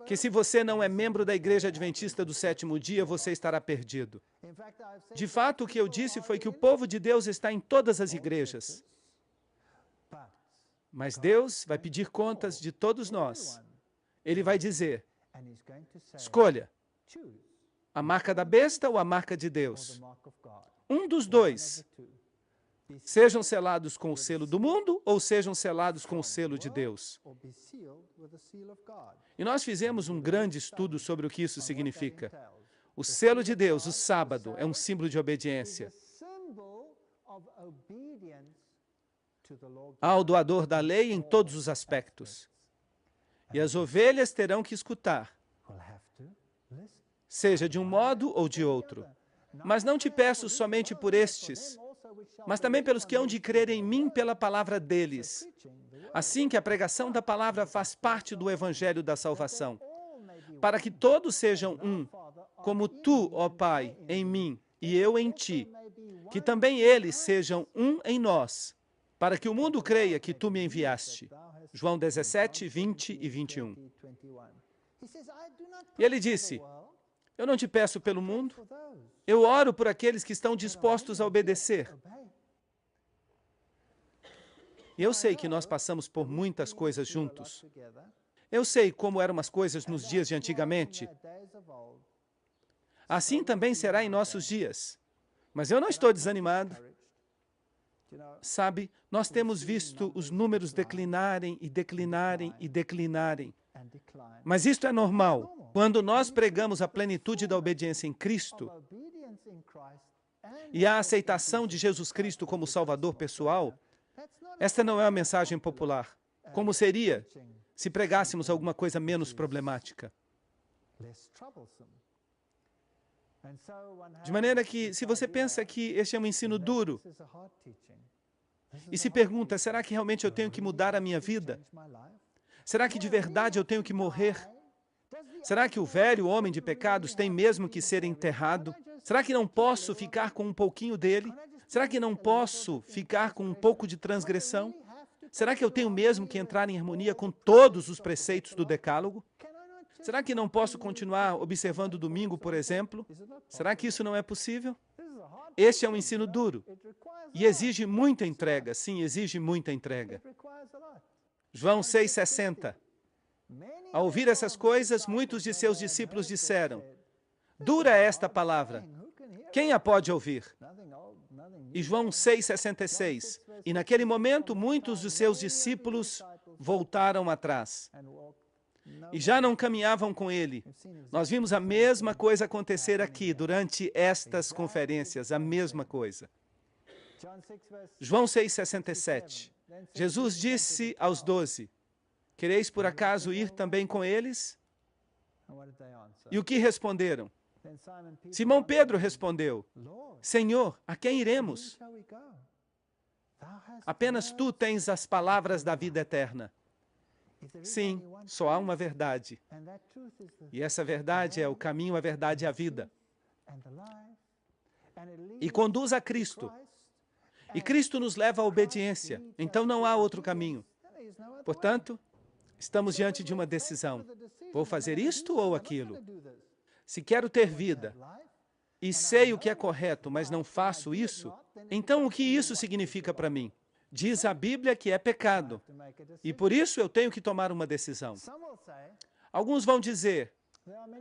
que se você não é membro da Igreja Adventista do Sétimo Dia, você estará perdido. De fato, o que eu disse foi que o povo de Deus está em todas as igrejas. Mas Deus vai pedir contas de todos nós. Ele vai dizer: escolha a marca da besta ou a marca de Deus. Um dos dois. Sejam selados com o selo do mundo ou sejam selados com o selo de Deus. E nós fizemos um grande estudo sobre o que isso significa. O selo de Deus, o sábado, é um símbolo de obediência ao doador da lei em todos os aspectos. E as ovelhas terão que escutar, seja de um modo ou de outro. Mas não te peço somente por estes, mas também pelos que hão de crer em mim pela palavra deles. Assim que a pregação da palavra faz parte do evangelho da salvação, para que todos sejam um, como tu, ó Pai, em mim e eu em ti, que também eles sejam um em nós, para que o mundo creia que tu me enviaste. João 17, 20 e 21. E ele disse, eu não te peço pelo mundo, eu oro por aqueles que estão dispostos a obedecer. E eu sei que nós passamos por muitas coisas juntos. Eu sei como eram as coisas nos dias de antigamente. Assim também será em nossos dias. Mas eu não estou desanimado. Sabe, nós temos visto os números declinarem e declinarem e declinarem. Mas isto é normal. Quando nós pregamos a plenitude da obediência em Cristo e a aceitação de Jesus Cristo como Salvador pessoal, esta não é uma mensagem popular, como seria se pregássemos alguma coisa menos problemática. De maneira que, se você pensa que este é um ensino duro, e se pergunta, será que realmente eu tenho que mudar a minha vida? Será que de verdade eu tenho que morrer? Será que o velho homem de pecados tem mesmo que ser enterrado? Será que não posso ficar com um pouquinho dele? Será que não posso ficar com um pouco de transgressão? Será que eu tenho mesmo que entrar em harmonia com todos os preceitos do Decálogo? Será que não posso continuar observando o domingo, por exemplo? Será que isso não é possível? Este é um ensino duro e exige muita entrega. Sim, exige muita entrega. João 6,60. Ao ouvir essas coisas, muitos de seus discípulos disseram, dura é esta palavra, quem a pode ouvir? E João 6,66. E naquele momento, muitos dos seus discípulos voltaram atrás. E já não caminhavam com ele. Nós vimos a mesma coisa acontecer aqui, durante estas conferências, a mesma coisa. João 6,67. Jesus disse aos 12, quereis por acaso ir também com eles? E o que responderam? Simão Pedro respondeu, Senhor, a quem iremos? Apenas tu tens as palavras da vida eterna. Sim, só há uma verdade. E essa verdade é o caminho, a verdade e a vida. E conduz a Cristo. E Cristo nos leva à obediência. Então não há outro caminho. Portanto, estamos diante de uma decisão. Vou fazer isto ou aquilo? Se quero ter vida e sei o que é correto, mas não faço isso, então o que isso significa para mim? Diz a Bíblia que é pecado. E por isso eu tenho que tomar uma decisão. Alguns vão dizer,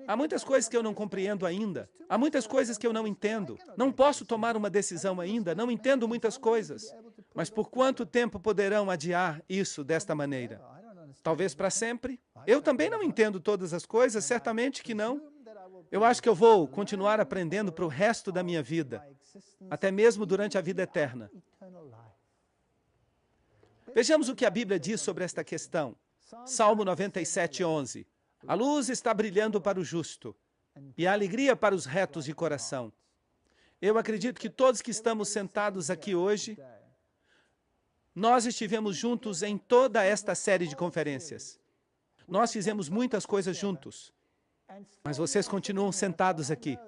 há muitas coisas que eu não compreendo ainda. Há muitas coisas que eu não entendo. Não posso tomar uma decisão ainda. Não entendo muitas coisas. Mas por quanto tempo poderão adiar isso desta maneira? Talvez para sempre? Eu também não entendo todas as coisas, certamente que não. Eu acho que eu vou continuar aprendendo para o resto da minha vida, até mesmo durante a vida eterna. Vejamos o que a Bíblia diz sobre esta questão. Salmo 97, 11. A luz está brilhando para o justo e a alegria para os retos de coração. Eu acredito que todos que estamos sentados aqui hoje, nós estivemos juntos em toda esta série de conferências. Nós fizemos muitas coisas juntos, mas vocês continuam sentados aqui.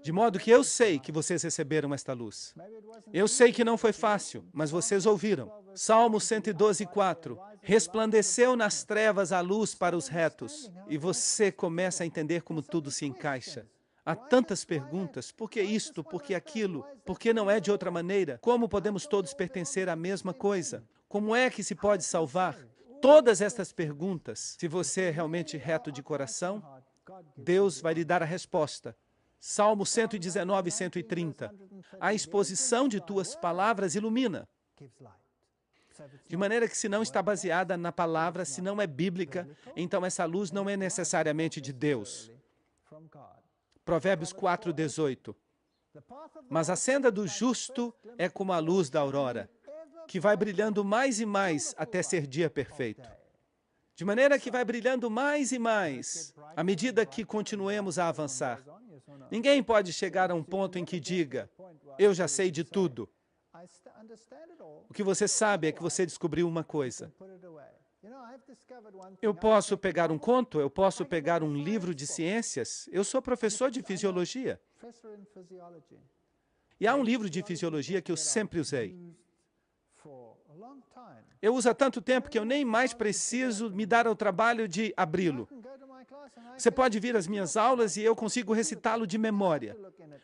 De modo que eu sei que vocês receberam esta luz. Eu sei que não foi fácil, mas vocês ouviram. Salmo 112, 4. Resplandeceu nas trevas a luz para os retos. E você começa a entender como tudo se encaixa. Há tantas perguntas. Por que isto? Por que aquilo? Por que não é de outra maneira? Como podemos todos pertencer à mesma coisa? Como é que se pode salvar? Todas estas perguntas, se você é realmente reto de coração, Deus vai lhe dar a resposta. Salmo 119, 130. A exposição de tuas palavras ilumina. De maneira que se não está baseada na palavra, se não é bíblica, então essa luz não é necessariamente de Deus. Provérbios 4, 18. Mas a senda do justo é como a luz da aurora, que vai brilhando mais e mais até ser dia perfeito. De maneira que vai brilhando mais e mais, à medida que continuemos a avançar. Ninguém pode chegar a um ponto em que diga, eu já sei de tudo. O que você sabe é que você descobriu uma coisa. Eu posso pegar um conto, eu posso pegar um livro de ciências. Eu sou professor de fisiologia. E há um livro de fisiologia que eu sempre usei. Eu uso há tanto tempo que eu nem mais preciso me dar ao trabalho de abri-lo. Você pode vir às minhas aulas e eu consigo recitá-lo de memória.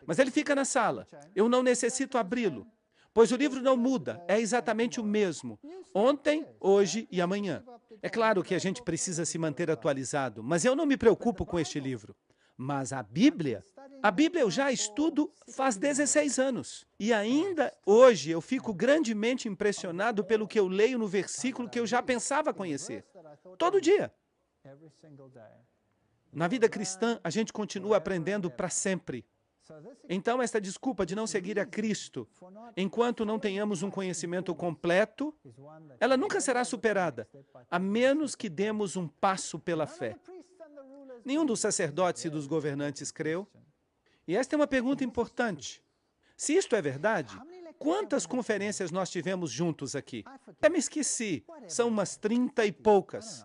Mas ele fica na sala. Eu não necessito abri-lo. Pois o livro não muda, é exatamente o mesmo. Ontem, hoje e amanhã. É claro que a gente precisa se manter atualizado, mas eu não me preocupo com este livro. Mas a Bíblia eu já estudo faz 16 anos. E ainda hoje eu fico grandemente impressionado pelo que eu leio no versículo que eu já pensava conhecer. Todo dia. Na vida cristã, a gente continua aprendendo para sempre. Então, esta desculpa de não seguir a Cristo, enquanto não tenhamos um conhecimento completo, ela nunca será superada, a menos que demos um passo pela fé. Nenhum dos sacerdotes e dos governantes creu. E esta é uma pergunta importante. Se isto é verdade, quantas conferências nós tivemos juntos aqui? Até me esqueci, são umas 30 e poucas.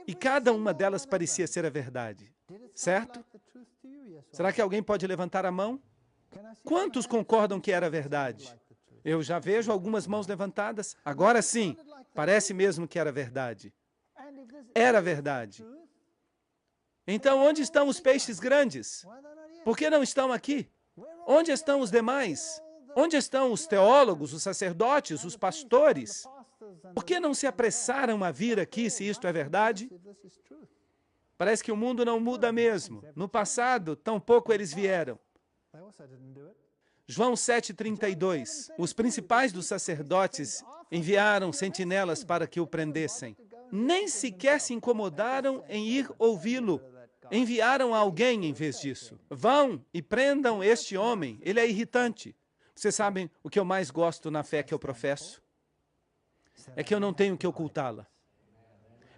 E cada uma delas parecia ser a verdade, certo? Será que alguém pode levantar a mão? Quantos concordam que era verdade? Eu já vejo algumas mãos levantadas. Agora sim, parece mesmo que era verdade. Era verdade. Então, onde estão os peixes grandes? Por que não estão aqui? Onde estão os demais? Onde estão os teólogos, os sacerdotes, os pastores? Por que não se apressaram a vir aqui se isto é verdade? Parece que o mundo não muda mesmo. No passado, tampouco eles vieram. João 7,32. Os principais dos sacerdotes enviaram sentinelas para que o prendessem. Nem sequer se incomodaram em ir ouvi-lo. Enviaram alguém em vez disso. Vão e prendam este homem. Ele é irritante. Vocês sabem o que eu mais gosto na fé que eu professo? É que eu não tenho que ocultá-la.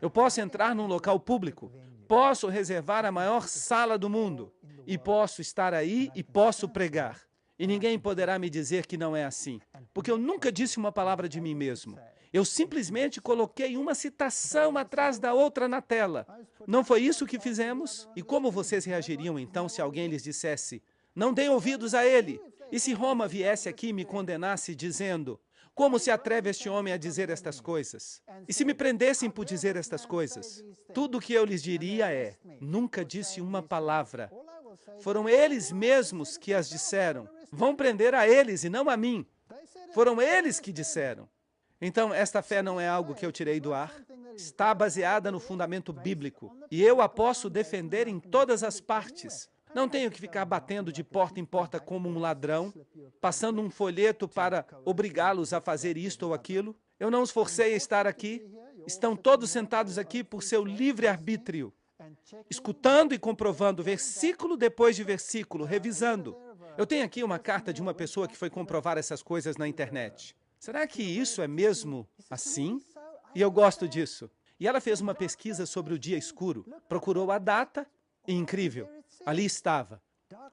Eu posso entrar num local público, posso reservar a maior sala do mundo, e posso estar aí e posso pregar. E ninguém poderá me dizer que não é assim, porque eu nunca disse uma palavra de mim mesmo. Eu simplesmente coloquei uma citação atrás da outra na tela. Não foi isso que fizemos? E como vocês reagiriam então se alguém lhes dissesse, não deem ouvidos a ele? E se Roma viesse aqui e me condenasse dizendo, como se atreve este homem a dizer estas coisas? E se me prendessem por dizer estas coisas? Tudo o que eu lhes diria é, nunca disse uma palavra. Foram eles mesmos que as disseram. Vão prender a eles e não a mim. Foram eles que disseram. Então, esta fé não é algo que eu tirei do ar. Está baseada no fundamento bíblico. E eu a posso defender em todas as partes. Não tenho que ficar batendo de porta em porta como um ladrão, passando um folheto para obrigá-los a fazer isto ou aquilo. Eu não os forcei a estar aqui. Estão todos sentados aqui por seu livre-arbítrio, escutando e comprovando versículo depois de versículo, revisando. Eu tenho aqui uma carta de uma pessoa que foi comprovar essas coisas na internet. Será que isso é mesmo assim? E eu gosto disso. E ela fez uma pesquisa sobre o dia escuro, procurou a data e, incrível, ali estava.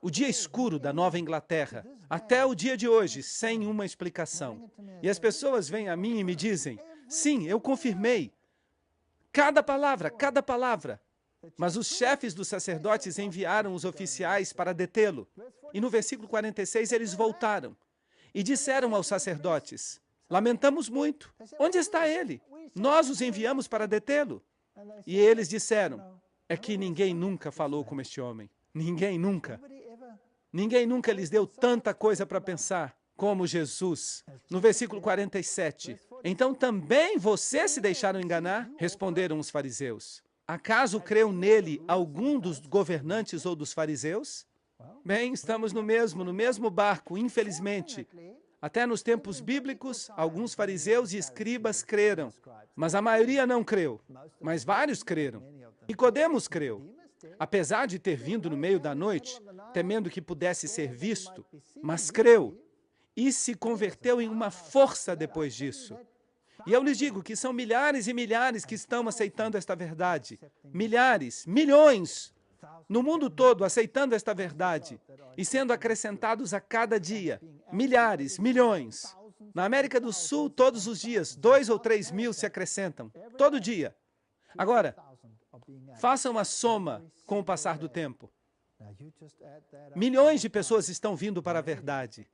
O dia escuro da Nova Inglaterra, até o dia de hoje, sem uma explicação. E as pessoas vêm a mim e me dizem, sim, eu confirmei. Cada palavra. Mas os chefes dos sacerdotes enviaram os oficiais para detê-lo. E no versículo 46 eles voltaram e disseram aos sacerdotes, lamentamos muito, onde está ele? Nós os enviamos para detê-lo. E eles disseram, é que ninguém nunca falou como este homem. Ninguém nunca. Ninguém nunca lhes deu tanta coisa para pensar como Jesus. No versículo 47, então também vocês se deixaram enganar? Responderam os fariseus. Acaso creu nele algum dos governantes ou dos fariseus? Bem, estamos no mesmo barco, infelizmente. Até nos tempos bíblicos, alguns fariseus e escribas creram, mas a maioria não creu. Mas vários creram. Nicodemos creu, apesar de ter vindo no meio da noite, temendo que pudesse ser visto, mas creu e se converteu em uma força depois disso. E eu lhes digo que são milhares e milhares que estão aceitando esta verdade. Milhares, milhões, no mundo todo aceitando esta verdade e sendo acrescentados a cada dia. Milhares, milhões. Na América do Sul, todos os dias, 2 ou 3 mil se acrescentam. Todo dia. Agora, façam uma soma com o passar do tempo. Milhões de pessoas estão vindo para a verdade.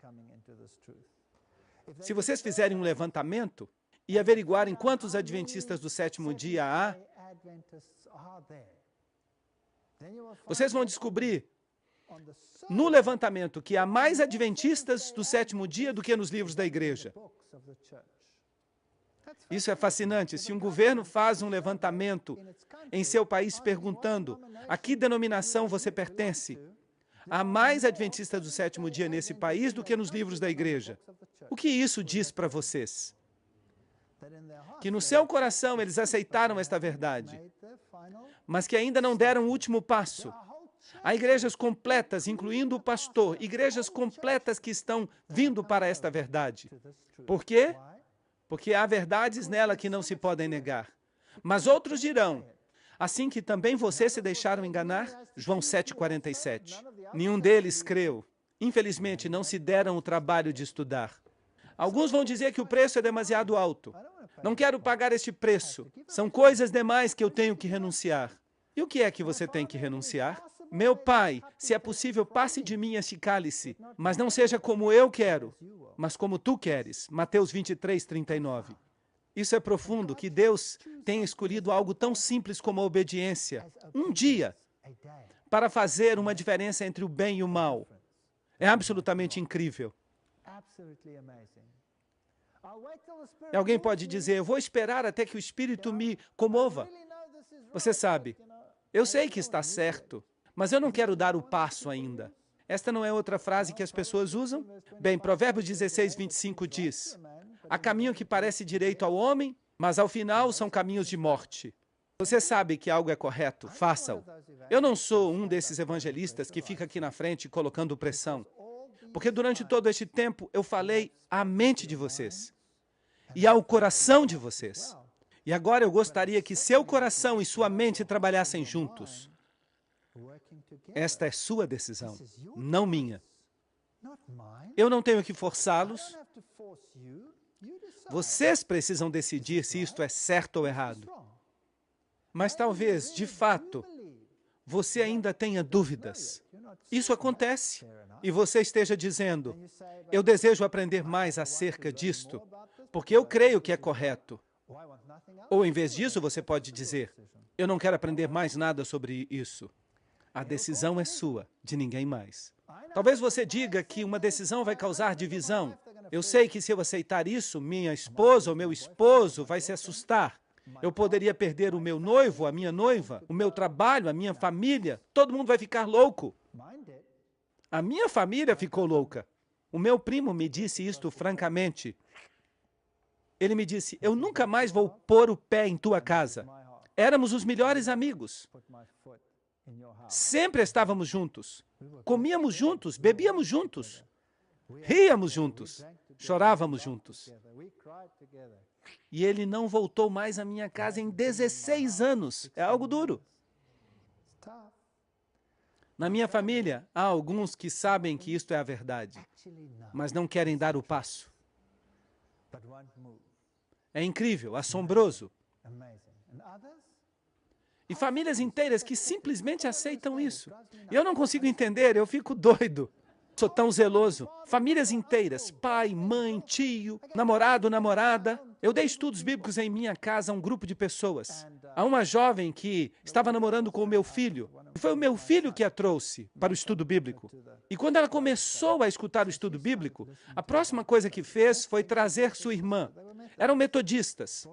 Se vocês fizerem um levantamento e averiguarem quantos adventistas do sétimo dia há, vocês vão descobrir no levantamento que há mais adventistas do sétimo dia do que nos livros da igreja. Isso é fascinante. Se um governo faz um levantamento em seu país perguntando a que denominação você pertence, há mais adventistas do sétimo dia nesse país do que nos livros da igreja. O que isso diz para vocês? Que no seu coração eles aceitaram esta verdade, mas que ainda não deram o último passo. Há igrejas completas, incluindo o pastor, igrejas completas que estão vindo para esta verdade. Por quê? Porque há verdades nela que não se podem negar. Mas outros dirão, assim que também vocês se deixaram enganar, João 7,47. Nenhum deles creu. Infelizmente, não se deram o trabalho de estudar. Alguns vão dizer que o preço é demasiado alto. Não quero pagar este preço. São coisas demais que eu tenho que renunciar. E o que é que você tem que renunciar? Meu Pai, se é possível, passe de mim este cálice, mas não seja como eu quero, mas como tu queres. Mateus 23:39. Isso é profundo, que Deus tenha escolhido algo tão simples como a obediência, um dia, para fazer uma diferença entre o bem e o mal. É absolutamente incrível. E alguém pode dizer, eu vou esperar até que o Espírito me comova. Você sabe, eu sei que está certo, mas eu não quero dar o passo ainda. Esta não é outra frase que as pessoas usam? Bem, Provérbios 16:25 diz, há caminho que parece direito ao homem, mas ao final são caminhos de morte. Você sabe que algo é correto, faça-o. Eu não sou um desses evangelistas que fica aqui na frente colocando pressão, porque durante todo este tempo eu falei à mente de vocês e ao coração de vocês. E agora eu gostaria que seu coração e sua mente trabalhassem juntos. Esta é sua decisão, não minha. Eu não tenho que forçá-los. Vocês precisam decidir se isto é certo ou errado. Mas talvez, de fato, você ainda tenha dúvidas. Isso acontece. E você esteja dizendo, eu desejo aprender mais acerca disto, porque eu creio que é correto. Ou, em vez disso, você pode dizer, eu não quero aprender mais nada sobre isso. A decisão é sua, de ninguém mais. Talvez você diga que uma decisão vai causar divisão. Eu sei que se eu aceitar isso, minha esposa ou meu esposo vai se assustar. Eu poderia perder o meu noivo, a minha noiva, o meu trabalho, a minha família. Todo mundo vai ficar louco. A minha família ficou louca. O meu primo me disse isto francamente. Ele me disse, eu nunca mais vou pôr o pé em tua casa. Éramos os melhores amigos. Sempre estávamos juntos. Comíamos juntos, bebíamos juntos. Ríamos juntos. Chorávamos juntos. E ele não voltou mais à minha casa em 16 anos. É algo duro. Na minha família, há alguns que sabem que isto é a verdade, mas não querem dar o passo. É incrível, assombroso. E famílias inteiras que simplesmente aceitam isso. E eu não consigo entender, eu fico doido. Sou tão zeloso. Famílias inteiras, pai, mãe, tio, namorado, namorada. Eu dei estudos bíblicos em minha casa a um grupo de pessoas. Há uma jovem que estava namorando com o meu filho. Foi o meu filho que a trouxe para o estudo bíblico. E quando ela começou a escutar o estudo bíblico, a próxima coisa que fez foi trazer sua irmã. Eram metodistas.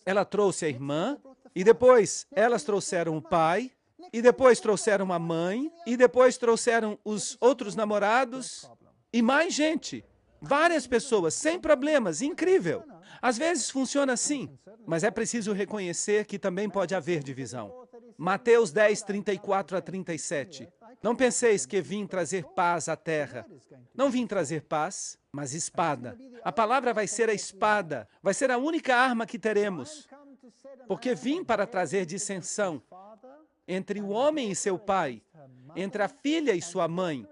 Ela trouxe a irmã e depois elas trouxeram o pai e depois trouxeram a mãe, e depois trouxeram os outros namorados, e mais gente. Várias pessoas, sem problemas, incrível. Às vezes funciona assim, mas é preciso reconhecer que também pode haver divisão. Mateus 10, 34 a 37. Não penseis que vim trazer paz à terra. Não vim trazer paz, mas espada. A palavra vai ser a espada, vai ser a única arma que teremos. Porque vim para trazer dissensão entre o homem e seu pai, entre a filha e sua mãe,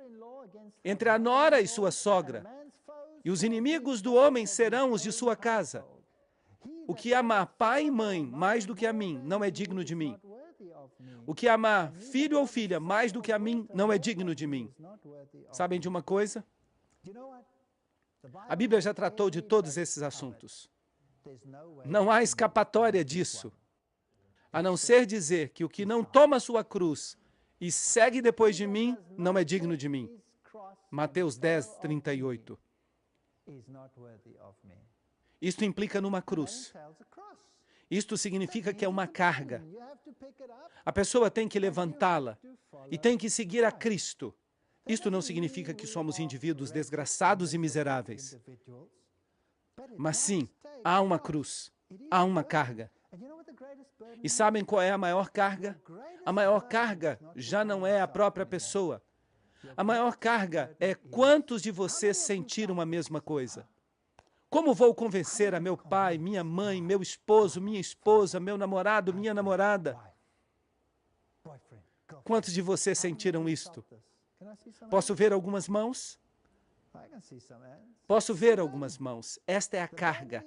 entre a nora e sua sogra. E os inimigos do homem serão os de sua casa. O que amar pai e mãe mais do que a mim, não é digno de mim. O que amar filho ou filha mais do que a mim, não é digno de mim. Sabem de uma coisa? A Bíblia já tratou de todos esses assuntos. Não há escapatória disso, a não ser dizer que o que não toma sua cruz e segue depois de mim, não é digno de mim. Mateus 10, 38. Isto implica numa cruz. Isto significa que é uma carga. A pessoa tem que levantá-la e tem que seguir a Cristo. Isto não significa que somos indivíduos desgraçados e miseráveis. Mas sim, há uma cruz, há uma carga. E sabem qual é a maior carga? A maior carga já não é a própria pessoa. A maior carga é quantos de vocês sentiram a mesma coisa. Como vou convencer a meu pai, minha mãe, meu esposo, minha esposa, meu namorado, minha namorada? Quantos de vocês sentiram isto? Posso ver algumas mãos? Posso ver algumas mãos. Esta é a carga.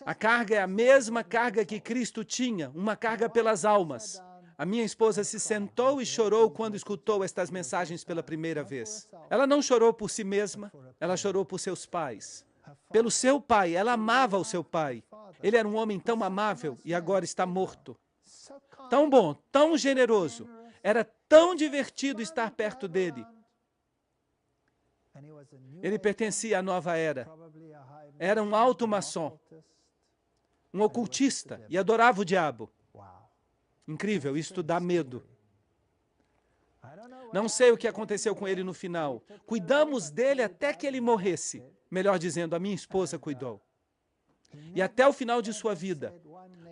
A carga é a mesma carga que Cristo tinha, uma carga pelas almas. A minha esposa se sentou e chorou quando escutou estas mensagens pela primeira vez. Ela não chorou por si mesma, ela chorou por seus pais. Pelo seu pai, ela amava o seu pai. Ele era um homem tão amável e agora está morto. Tão bom, tão generoso. Era tão divertido estar perto dele. Ele pertencia à nova era. Era um alto maçom, um ocultista, e adorava o diabo. Incrível, isto dá medo. Não sei o que aconteceu com ele no final. Cuidamos dele até que ele morresse. Melhor dizendo, a minha esposa cuidou. E até o final de sua vida,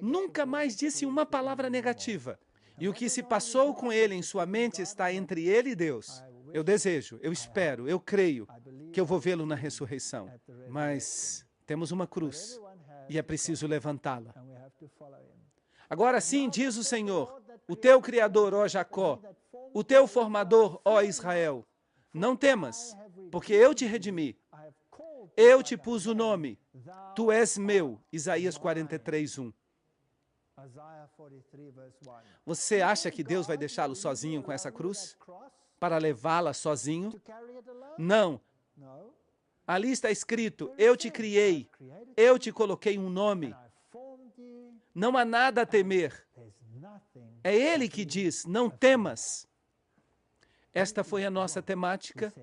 nunca mais disse uma palavra negativa. E o que se passou com ele em sua mente está entre ele e Deus. Eu desejo, eu espero, eu creio que eu vou vê-lo na ressurreição. Mas temos uma cruz e é preciso levantá-la. Agora sim, diz o Senhor, o teu Criador, ó Jacó, o teu Formador, ó Israel, não temas, porque eu te redimi. Eu te pus o nome, tu és meu. Isaías 43, 1. Você acha que Deus vai deixá-lo sozinho com essa cruz? Para levá-la sozinho? Não. Ali está escrito, eu te criei, eu te coloquei um nome. Não há nada a temer. É Ele que diz, não temas. Esta foi a nossa temática.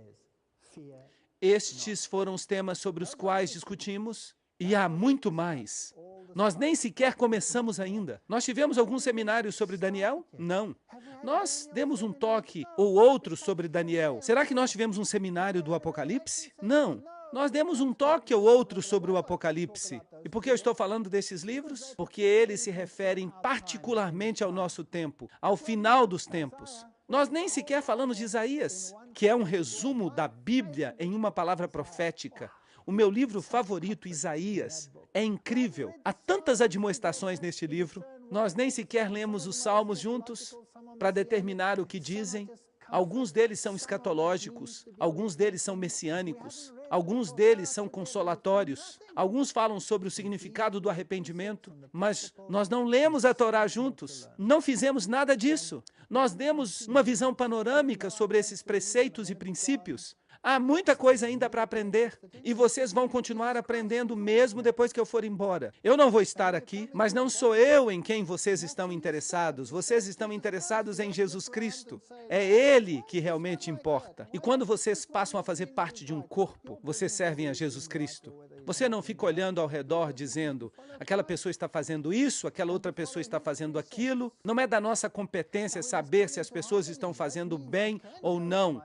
Estes foram os temas sobre os quais discutimos. E há muito mais. Nós nem sequer começamos ainda. Nós tivemos algum seminário sobre Daniel? Não. Nós demos um toque ou outro sobre Daniel. Será que nós tivemos um seminário do Apocalipse? Não. Nós demos um toque ou outro sobre o Apocalipse. E por que eu estou falando desses livros? Porque eles se referem particularmente ao nosso tempo, ao final dos tempos. Nós nem sequer falamos de Isaías, que é um resumo da Bíblia em uma palavra profética. O meu livro favorito, Isaías, é incrível. Há tantas admoestações neste livro. Nós nem sequer lemos os salmos juntos para determinar o que dizem. Alguns deles são escatológicos, alguns deles são messiânicos, alguns deles são consolatórios, alguns falam sobre o significado do arrependimento, mas nós não lemos a Torá juntos, não fizemos nada disso. Nós demos uma visão panorâmica sobre esses preceitos e princípios, Há muita coisa ainda para aprender e vocês vão continuar aprendendo mesmo depois que eu for embora. Eu não vou estar aqui, mas não sou eu em quem vocês estão interessados. Vocês estão interessados em Jesus Cristo. É Ele que realmente importa. E quando vocês passam a fazer parte de um corpo, vocês servem a Jesus Cristo. Você não fica olhando ao redor dizendo, aquela pessoa está fazendo isso, aquela outra pessoa está fazendo aquilo. Não é da nossa competência saber se as pessoas estão fazendo bem ou não.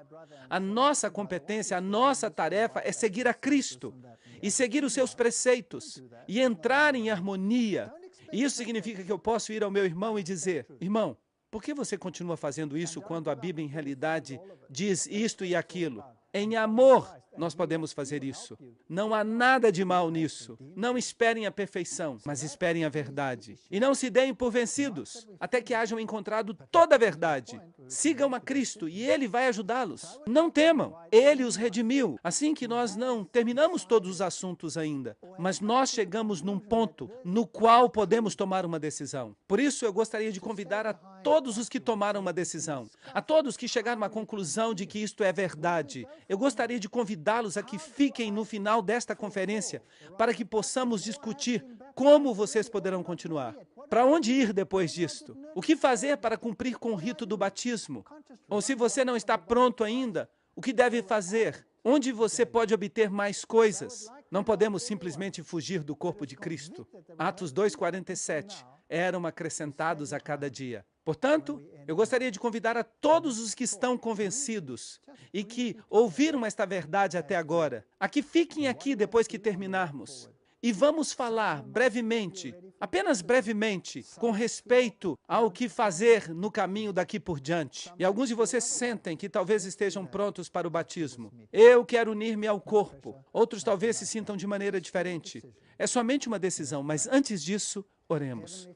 A nossa competência, a nossa tarefa é seguir a Cristo e seguir os seus preceitos e entrar em harmonia. E isso significa que eu posso ir ao meu irmão e dizer, irmão, por que você continua fazendo isso quando a Bíblia em realidade diz isto e aquilo? Em amor, nós podemos fazer isso. Não há nada de mal nisso. Não esperem a perfeição, mas esperem a verdade. E não se deem por vencidos, até que hajam encontrado toda a verdade. Sigam a Cristo e Ele vai ajudá-los. Não temam, Ele os redimiu. Assim que nós não terminamos todos os assuntos ainda, mas nós chegamos num ponto no qual podemos tomar uma decisão. Por isso, eu gostaria de convidar a todos os que tomaram uma decisão, a todos que chegaram à conclusão de que isto é verdade, eu gostaria de convidá-los a que fiquem no final desta conferência para que possamos discutir como vocês poderão continuar. Para onde ir depois disto? O que fazer para cumprir com o rito do batismo? Ou se você não está pronto ainda, o que deve fazer? Onde você pode obter mais coisas? Não podemos simplesmente fugir do corpo de Cristo. Atos 2:47. Eram acrescentados a cada dia. Portanto, eu gostaria de convidar a todos os que estão convencidos e que ouviram esta verdade até agora, a que fiquem aqui depois que terminarmos. E vamos falar brevemente, apenas brevemente, com respeito ao que fazer no caminho daqui por diante. E alguns de vocês sentem que talvez estejam prontos para o batismo. Eu quero unir-me ao corpo. Outros talvez se sintam de maneira diferente. É somente uma decisão, mas antes disso, oremos.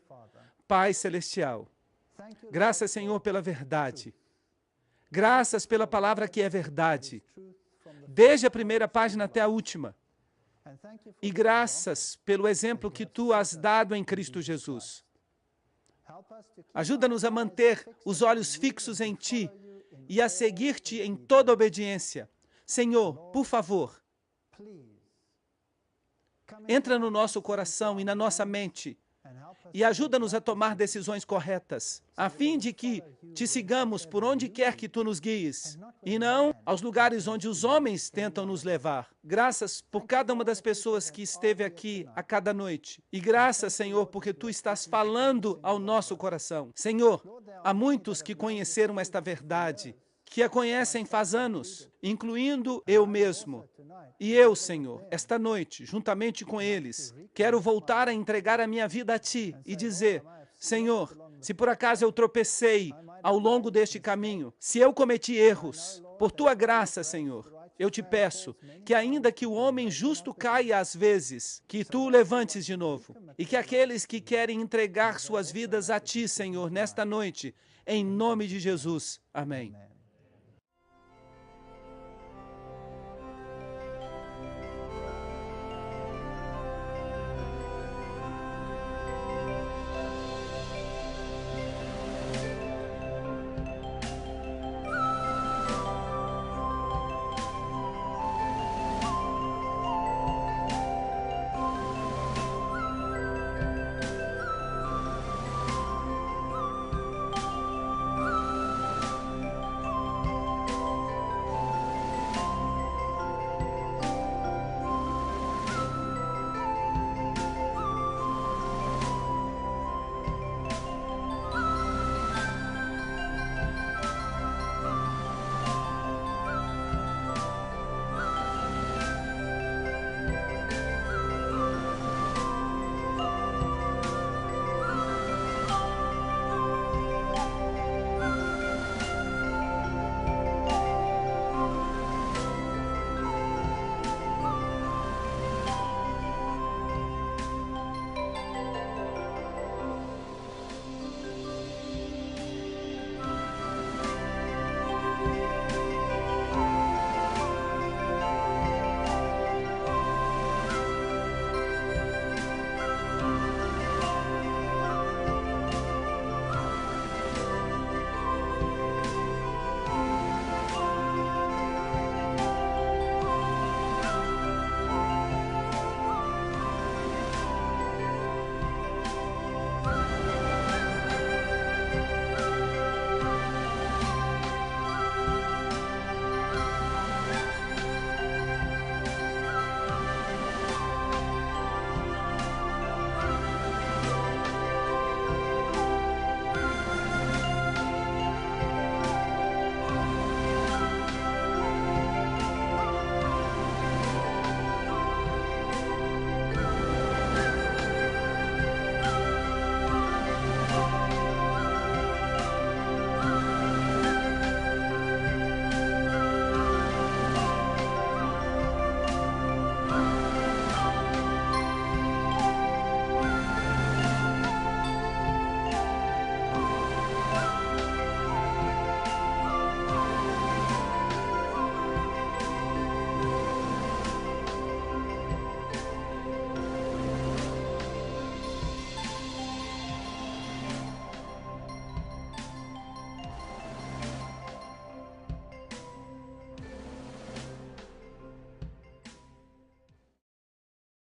Pai Celestial, graças, Senhor, pela verdade. Graças pela palavra que é verdade. Desde a primeira página até a última. E graças pelo exemplo que Tu has dado em Cristo Jesus. Ajuda-nos a manter os olhos fixos em Ti e a seguir-Te em toda obediência. Senhor, por favor, entra no nosso coração e na nossa mente e ajuda-nos a tomar decisões corretas, a fim de que Te sigamos por onde quer que Tu nos guies, e não aos lugares onde os homens tentam nos levar. Graças por cada uma das pessoas que esteve aqui a cada noite. E graças, Senhor, porque Tu estás falando ao nosso coração. Senhor, há muitos que conheceram esta verdade, que a conhecem faz anos, incluindo eu mesmo. E eu, Senhor, esta noite, juntamente com eles, quero voltar a entregar a minha vida a Ti e dizer, Senhor, se por acaso eu tropecei ao longo deste caminho, se eu cometi erros, por Tua graça, Senhor, eu Te peço que ainda que o homem justo caia às vezes, que Tu o levantes de novo, e que aqueles que querem entregar suas vidas a Ti, Senhor, nesta noite, em nome de Jesus. Amém.